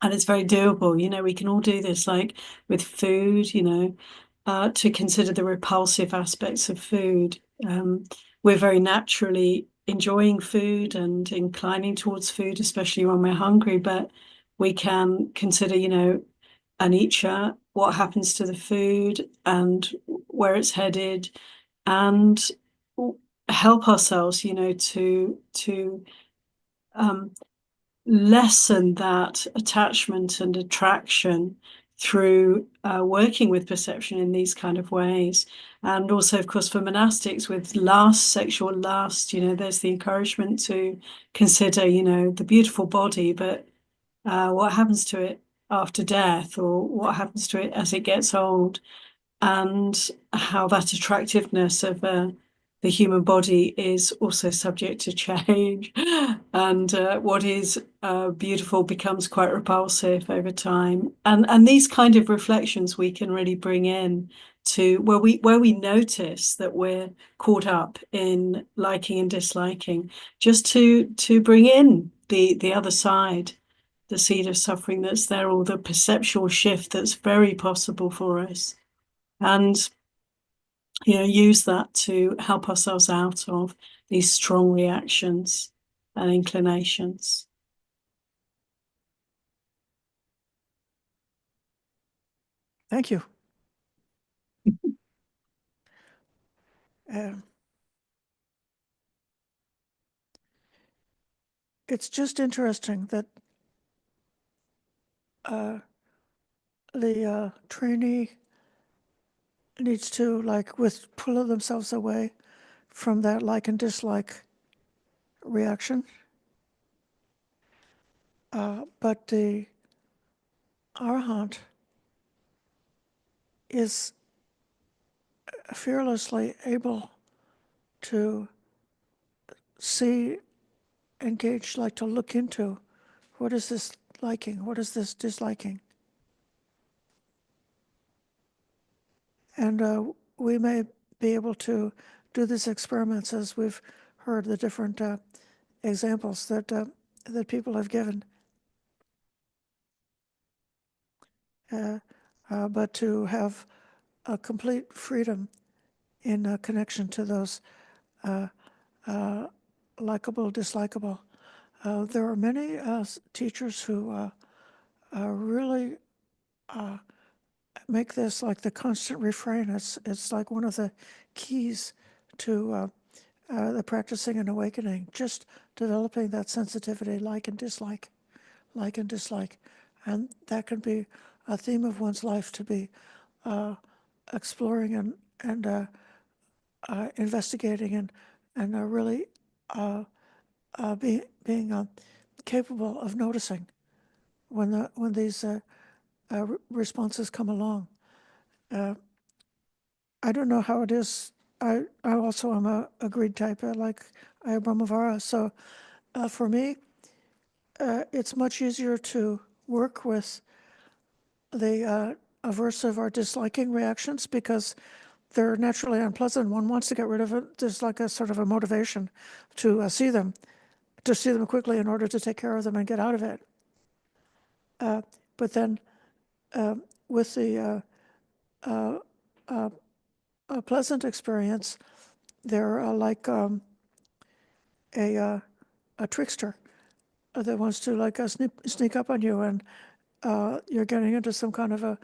S2: And it's very doable. We can all do this, like with food, to consider the repulsive aspects of food. We're very naturally enjoying food and inclining towards food, especially when we're hungry. But we can consider, anicca, what happens to the food and where it's headed, and help ourselves, to lessen that attachment and attraction through working with perception in these kind of ways. And also, of course, for monastics with sexual lust, there's the encouragement to consider, the beautiful body, but what happens to it after death, or what happens to it as it gets old, and how that attractiveness of the human body is also subject to change, and what is beautiful becomes quite repulsive over time. And these kind of reflections we can really bring in to where we notice that we're caught up in liking and disliking, just to bring in the other side, the seed of suffering that's there, or the perceptual shift that's very possible for us. And use that to help ourselves out of these strong reactions and inclinations.
S1: Thank you. It's just interesting that the trainee needs to pull themselves away from that like and dislike reaction. But the Arahant is fearlessly able to see, engage, to look into what is this liking, what is this disliking. And we may be able to do these experiments as we've heard the different examples that people have given. But to have a complete freedom in connection to those likable, dislikable. There are many teachers who really make this like the constant refrain. It's like one of the keys to the practicing and awakening, just developing that sensitivity, like and dislike, like and dislike. And that can be a theme of one's life to be exploring and investigating and really being capable of noticing when these responses come along. I don't know how it is. I also am a greed type, like I am Brahmavara. So for me, it's much easier to work with the aversive or disliking reactions because they're naturally unpleasant. One wants to get rid of it. There's like a sort of a motivation to see them quickly in order to take care of them and get out of it. But then with the a pleasant experience, they're like a trickster that wants to like sneak up on you, and you're getting into some kind of a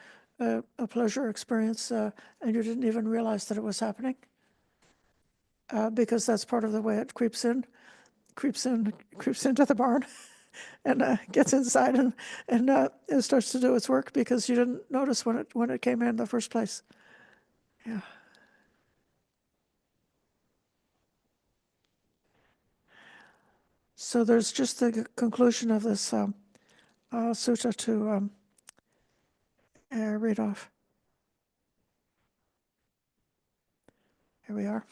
S1: pleasure experience, and you didn't even realize that it was happening, because that's part of the way it creeps into the barn, and gets inside and it starts to do its work because you didn't notice when it came in the first place. Yeah. So there's just the conclusion of this sutta to read off. Here we are.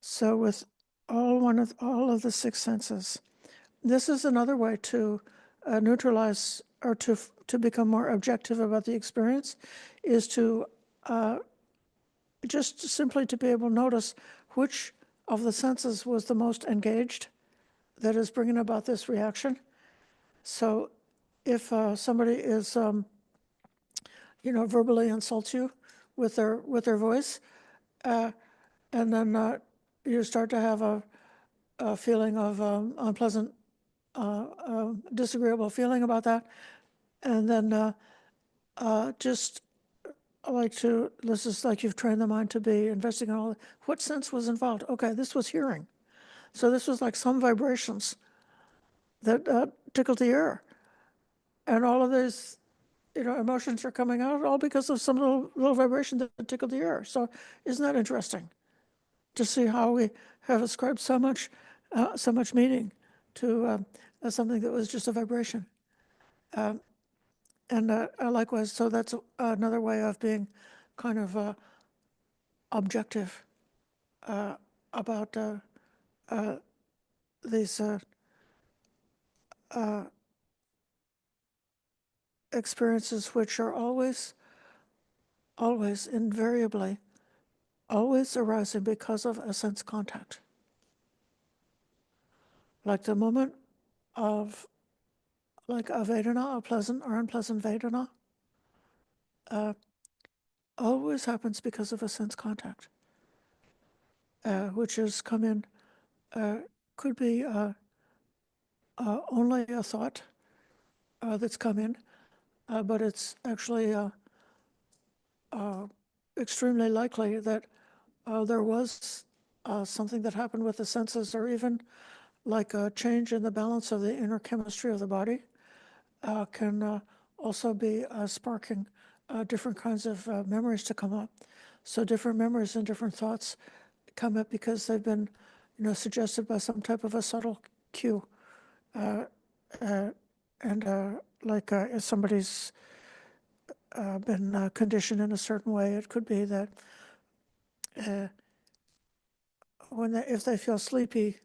S1: So with all of the six senses, this is another way to neutralize or to become more objective about the experience, is to just simply to be able to notice which of the senses was the most engaged that is bringing about this reaction. So if somebody is, verbally insults you with their voice, and then you start to have a feeling of unpleasant, disagreeable feeling about that, and then just this is like you've trained the mind to be investigating all, what sense was involved? Okay, this was hearing. So this was like some vibrations that tickled the ear. And all of these, emotions are coming out all because of some little vibration that tickled the ear. So isn't that interesting to see how we have ascribed so much meaning to something that was just a vibration? And likewise, so that's another way of being kind of objective about these experiences, which are always, invariably, always arising because of a sense contact. Like the moment of, like a Vedana, a pleasant or unpleasant Vedana, always happens because of a sense contact, which has come in, could be only a thought that's come in, but it's actually extremely likely that there was something that happened with the senses, or even like a change in the balance of the inner chemistry of the body can also be sparking different kinds of memories to come up. So different memories and different thoughts come up because they've been, suggested by some type of a subtle cue. And like if somebody's been conditioned in a certain way, it could be that if they feel sleepy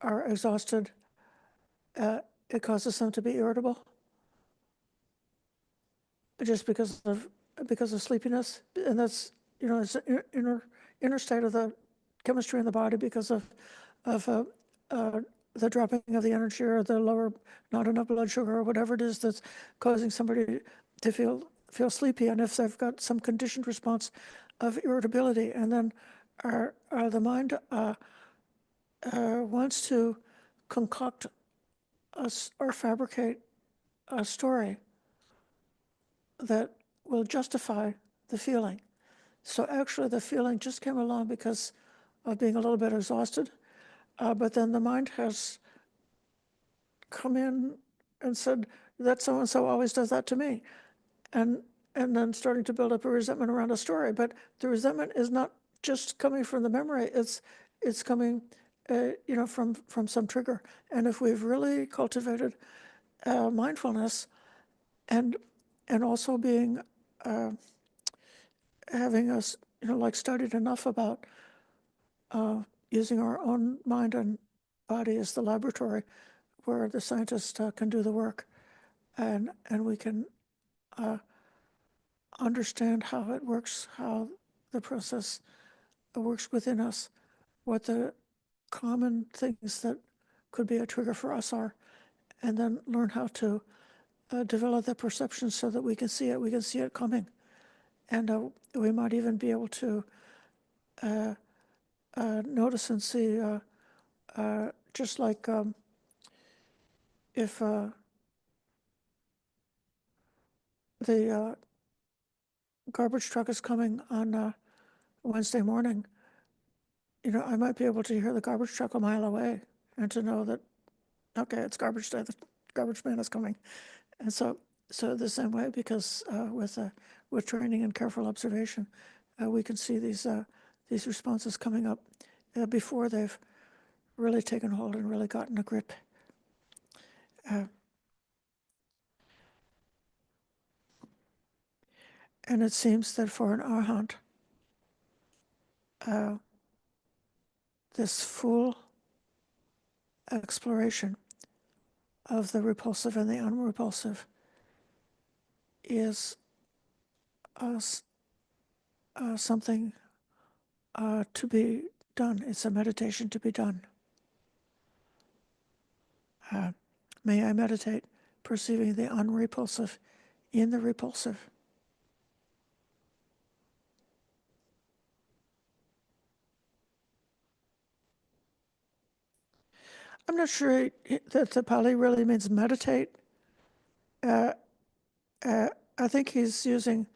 S1: or exhausted, it causes them to be irritable, just because of sleepiness, and that's it's an inner state of the chemistry in the body because of the dropping of the energy, or the lower, not enough blood sugar, or whatever it is that's causing somebody to feel sleepy. And if they've got some conditioned response of irritability, and then the mind wants to concoct or fabricate a story that will justify the feeling. So actually the feeling just came along because of being a little bit exhausted. But then the mind has come in and said, that so-and-so always does that to me. And then starting to build up a resentment around a story. But the resentment is not just coming from the memory, it's coming from some trigger. And if we've really cultivated mindfulness and also being having us like studied enough about using our own mind and body as the laboratory where the scientist can do the work, and we can understand how it works, how the process works within us, what the common things that could be a trigger for us are, and then learn how to develop that perception so that we can see it coming. And we might even be able to notice and see, just like if the garbage truck is coming on Wednesday morning, I might be able to hear the garbage truck a mile away and to know that, okay, it's garbage day, the garbage man is coming. And so the same way, because with training and careful observation, we can see these responses coming up before they've really taken hold and really gotten a grip. And it seems that for an arhat, this full exploration of the repulsive and the unrepulsive is something to be done. It's a meditation to be done. May I meditate perceiving the unrepulsive in the repulsive. I'm not sure that the Pali really means meditate. I think he's using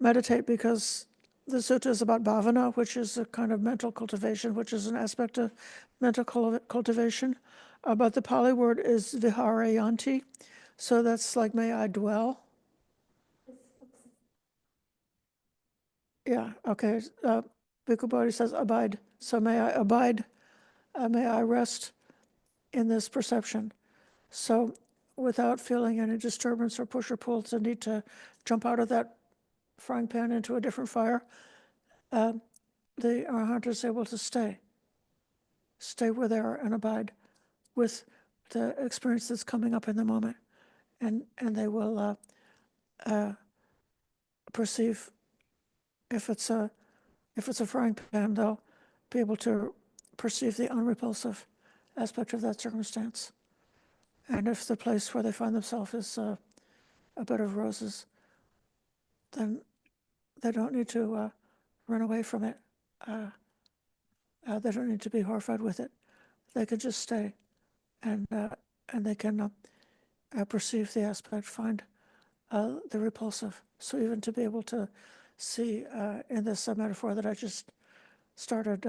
S1: meditate because the sutta is about bhavana, which is a kind of mental cultivation, which is an aspect of mental cultivation. But the Pali word is viharayanti, so that's like, may I dwell. Yeah, okay. Bhikkhu Bodhi says abide. So may I abide, may I rest in this perception. So without feeling any disturbance or push or pull to need to jump out of that frying pan into a different fire, the arhat is able to stay where they are and abide with the experience that's coming up in the moment. And they will perceive, if it's a frying pan, they'll be able to perceive the unrepulsive aspect of that circumstance. And if the place where they find themselves is a bed of roses, then they don't need to run away from it. They don't need to be horrified with it. They can just stay, and they can perceive the aspect, find the repulsive. So even to be able to see in this metaphor that I just started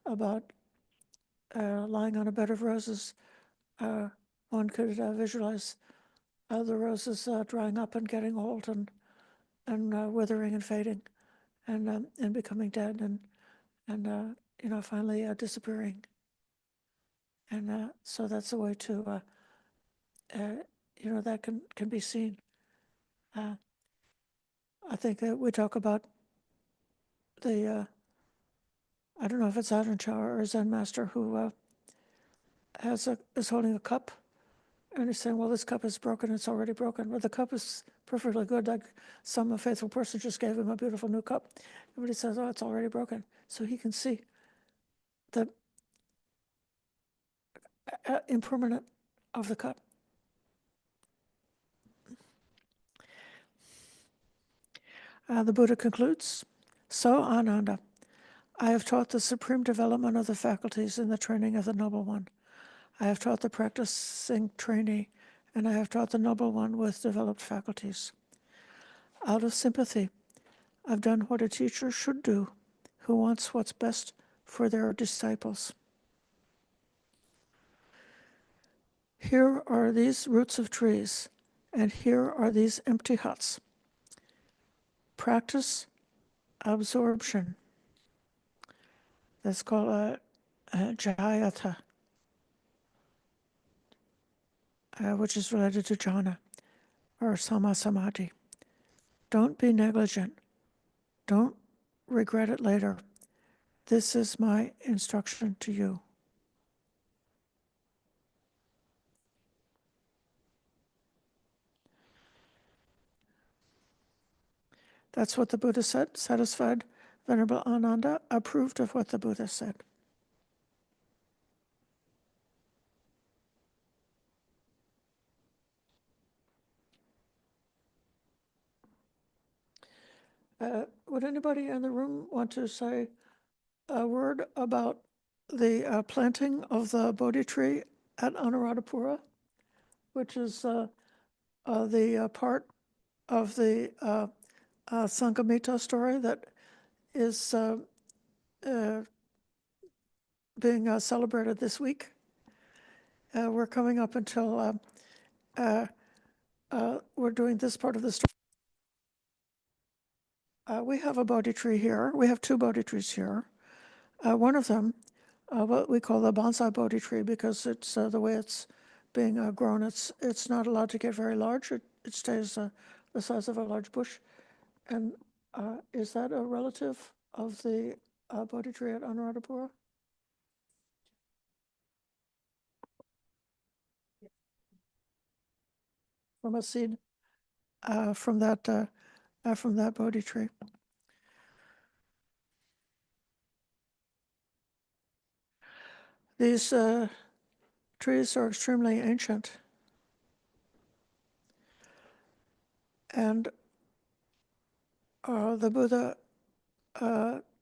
S1: about lying on a bed of roses, one could visualize the roses drying up and getting old and withering and fading and becoming dead and finally disappearing. And so that's a way to that can be seen. I think that we talk about the I don't know if it's Ajahn Chah or a Zen master who is holding a cup, and he's saying, well, this cup is broken, it's already broken. But the cup is perfectly good, like some faithful person just gave him a beautiful new cup. Everybody says, oh, it's already broken. So he can see the impermanent of the cup. The Buddha concludes, so Ananda, I have taught the supreme development of the faculties in the training of the Noble One. I have taught the practicing trainee, and I have taught the Noble One with developed faculties. Out of sympathy, I've done what a teacher should do, who wants what's best for their disciples. Here are these roots of trees, and here are these empty huts. Practice absorption. That's called a jayata, which is related to jhana or samasamadhi. Don't be negligent. Don't regret it later. This is my instruction to you. That's what the Buddha said. Satisfied, Venerable Ananda approved of what the Buddha said. Would anybody in the room want to say a word about the planting of the Bodhi tree at Anuradhapura, which is the part of the Sanghamitta story that is being celebrated this week? We're coming up until we're doing this part of the story. We have a Bodhi tree here. We have two Bodhi trees here. One of them, what we call the bonsai Bodhi tree, because it's the way it's being grown, it's not allowed to get very large. It stays the size of a large bush. And is that a relative of the Bodhi tree at Anuradhapura? From a seed from that Bodhi tree. These trees are extremely ancient, and the Buddha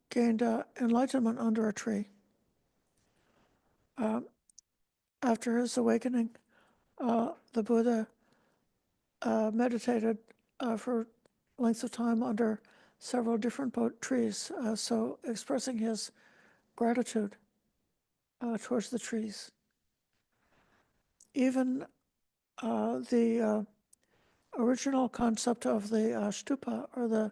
S1: gained enlightenment under a tree. After his awakening, the Buddha meditated for lengths of time under several different trees, so expressing his gratitude towards the trees. Even the original concept of the stupa, or the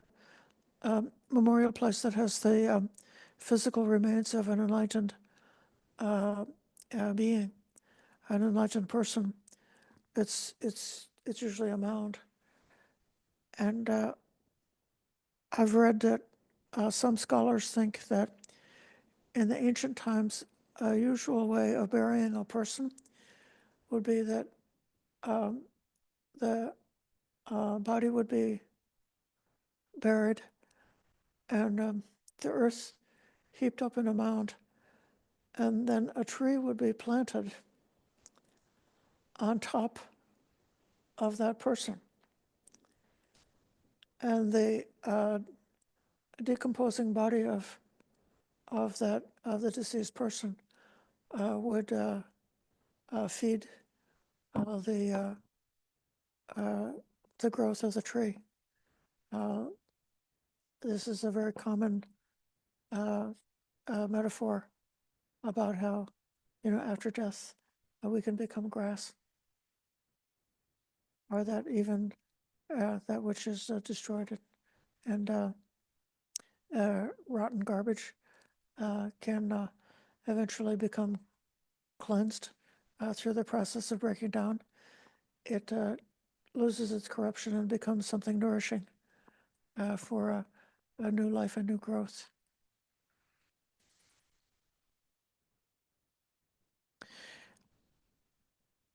S1: memorial place that has the physical remains of an enlightened being, an enlightened person, it's usually a mound. And I've read that some scholars think that in the ancient times, a usual way of burying a person would be that the body would be buried and the earth heaped up in a mound, and then a tree would be planted on top of that person. And the decomposing body of the deceased person would feed the growth of the tree. This is a very common metaphor about how, after death, we can become grass, or that even that which is destroyed and rotten garbage can eventually become cleansed through the process of breaking down. It loses its corruption and becomes something nourishing for a new life and new growth.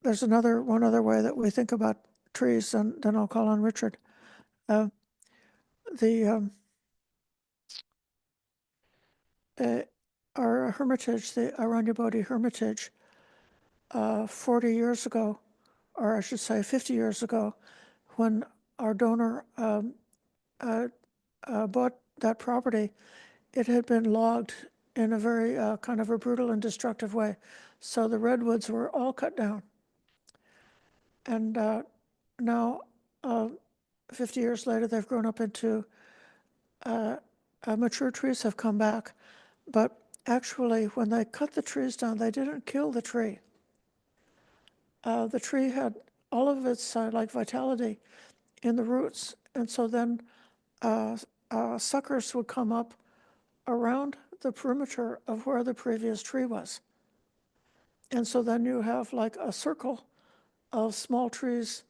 S1: There's one other way that we think about trees, and then I'll call on Richard. Our hermitage, the Aranyabodhi Hermitage, 40 years ago, or I should say 50 years ago, when our donor bought that property, it had been logged in a very kind of a brutal and destructive way. So the redwoods were all cut down. And now, 50 years later, they've grown up into mature trees have come back, but actually when they cut the trees down, they didn't kill the tree. The tree had all of its like vitality in the roots, and so then suckers would come up around the perimeter of where the previous tree was. And so then you have like a circle of small trees,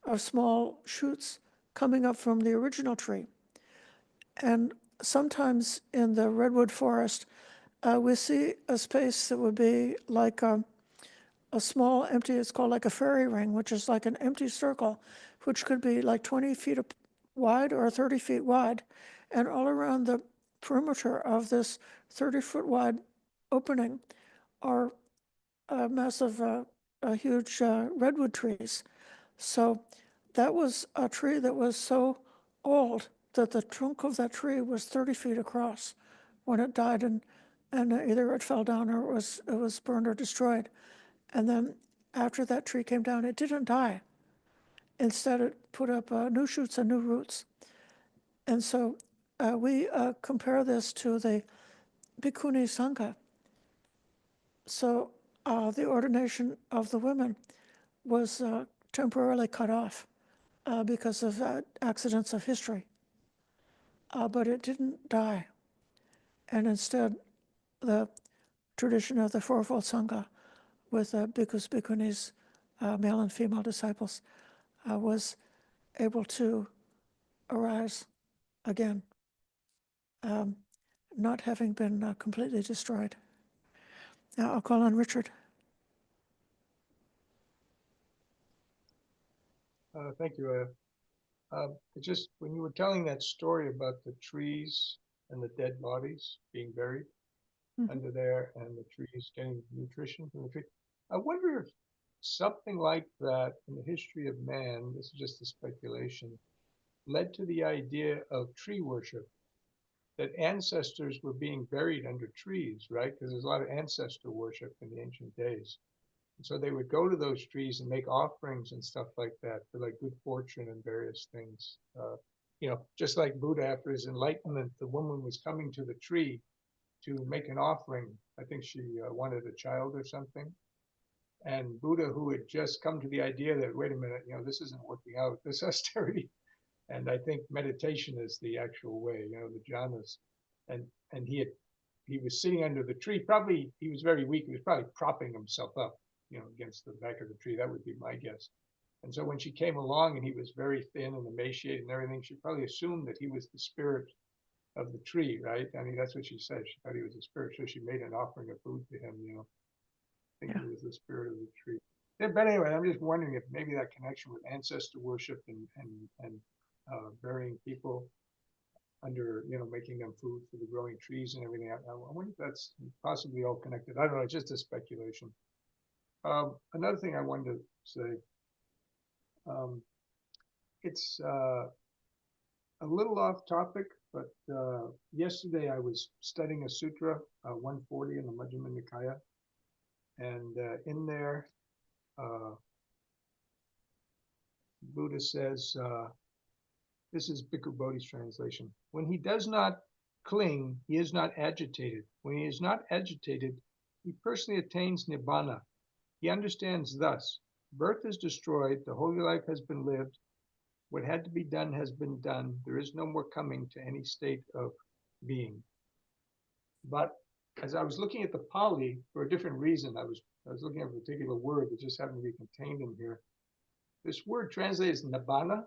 S1: of small shoots coming up from the original tree. And sometimes in the redwood forest, we see a space that would be like a small empty, it's called like a fairy ring, which is like an empty circle, which could be like 20 feet wide or 30 feet wide. And all around the perimeter of this 30-foot wide opening are massive, huge redwood trees. So that was a tree that was so old that the trunk of that tree was 30 feet across when it died, and either it fell down or it was burned or destroyed. And then after that tree came down, it didn't die. Instead, it put up new shoots and new roots. And so we compare this to the Bhikkhuni Sangha. So the ordination of the women was temporarily cut off because of accidents of history. But it didn't die. And instead, the tradition of the Fourfold Sangha with bhikkhus, bhikkhunis, male and female disciples, was able to arise again, not having been completely destroyed. Now I'll call on Richard.
S3: Thank you. Just when you were telling that story about the trees and the dead bodies being buried under there and the trees getting nutrition from the tree, I wonder if something like that in the history of man, this is just a speculation, led to the idea of tree worship, that ancestors were being buried under trees, right? Because there's a lot of ancestor worship in the ancient days. And so they would go to those trees and make offerings and stuff like that for like good fortune and various things. Just like Buddha after his enlightenment, the woman was coming to the tree to make an offering. I think she wanted a child or something. And Buddha, who had just come to the idea that, wait a minute, this isn't working out, this austerity. And I think meditation is the actual way, the jhanas. And he was sitting under the tree. Probably he was very weak. He was probably propping himself up, against the back of the tree. That would be my guess. And so when she came along and he was very thin and emaciated and everything, she probably assumed that he was the spirit of the tree, right? I mean, that's what she said. She thought he was a spirit. So she made an offering of food to him, thinking he was the spirit of the tree. Yeah, but anyway, I'm just wondering if maybe that connection with ancestor worship and burying people under, making them food for the growing trees and everything. I wonder if that's possibly all connected. I don't know, it's just a speculation. Another thing I wanted to say, it's a little off topic, but yesterday I was studying a sutra, 140 in the Majjhima Nikaya, and in there, Buddha says, this is Bhikkhu Bodhi's translation, when he does not cling, he is not agitated. When he is not agitated, he personally attains Nibbana. He understands thus, birth is destroyed, the holy life has been lived, what had to be done has been done, there is no more coming to any state of being. But as I was looking at the Pali for a different reason, I was looking at a particular word that just happened to be contained in here. This word translated as Nibbana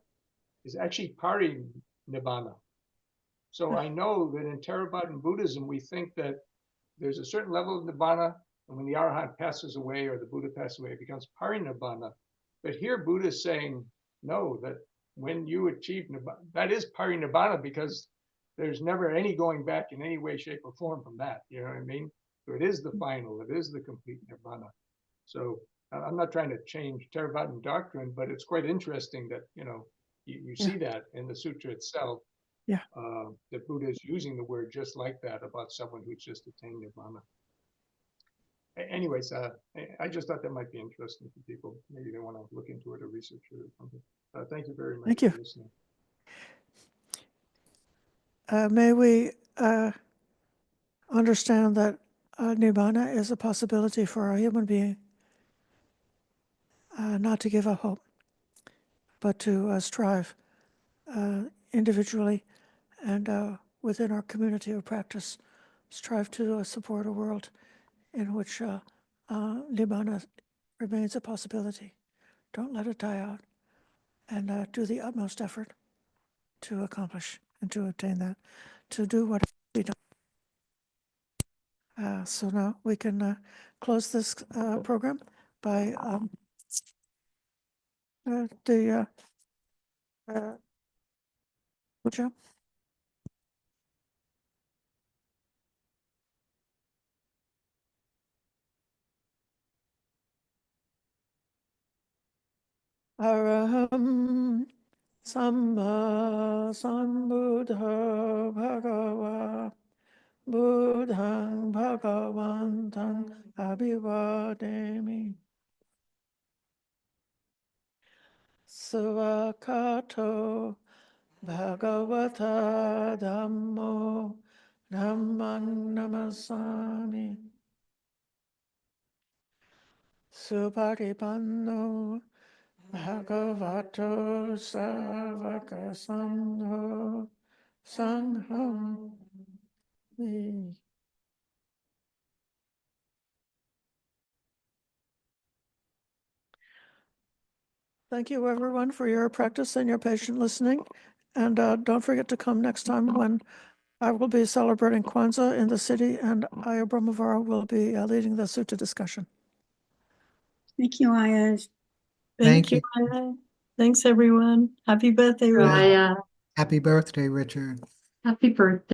S3: is actually Parinibbana. So I know that in Theravada Buddhism, we think that there's a certain level of Nibbana, and when the Arahant passes away or the Buddha passes away, it becomes Parinibbana. But here Buddha is saying, no, that when you achieve Nibbana, that is Parinibbana, because there's never any going back in any way, shape, or form from that. You know what I mean? So it is the final, it is the complete Nibbana. So I'm not trying to change Theravada doctrine, but it's quite interesting that, you see that in the sutra itself.
S1: Yeah.
S3: That Buddha is using the word just like that about someone who's just attained Nibbana. Anyways, I just thought that might be interesting for people. Maybe they want to look into it or research it or something. Thank you very much
S1: Thank you.
S3: for listening.
S1: may we understand that Nibbana is a possibility for a human being, not to give up hope, but to strive individually and within our community of practice, strive to support a world in which Nibbana remains a possibility. Don't let it die out, and do the utmost effort to accomplish and to obtain that, to do what we done. So now we can close this program by the puja. Araham Samma Sambuddha Bhagava Buddhang Bhagavantam Abhivademi Svakato Bhagavata Dhammo Dhammang Namasami Supatipanno Bhagavato Savaka Sangho Sangham Mi. Thank you, everyone, for your practice and your patient listening. And don't forget to come next time when I will be celebrating Kwanzaa in the city, and Aya Brahmavara will be leading the sutta discussion.
S4: Thank you, Aya.
S2: Thank you, Aya. Thanks, everyone. Happy birthday, Richard.
S8: Happy birthday, Richard.
S9: Happy birthday.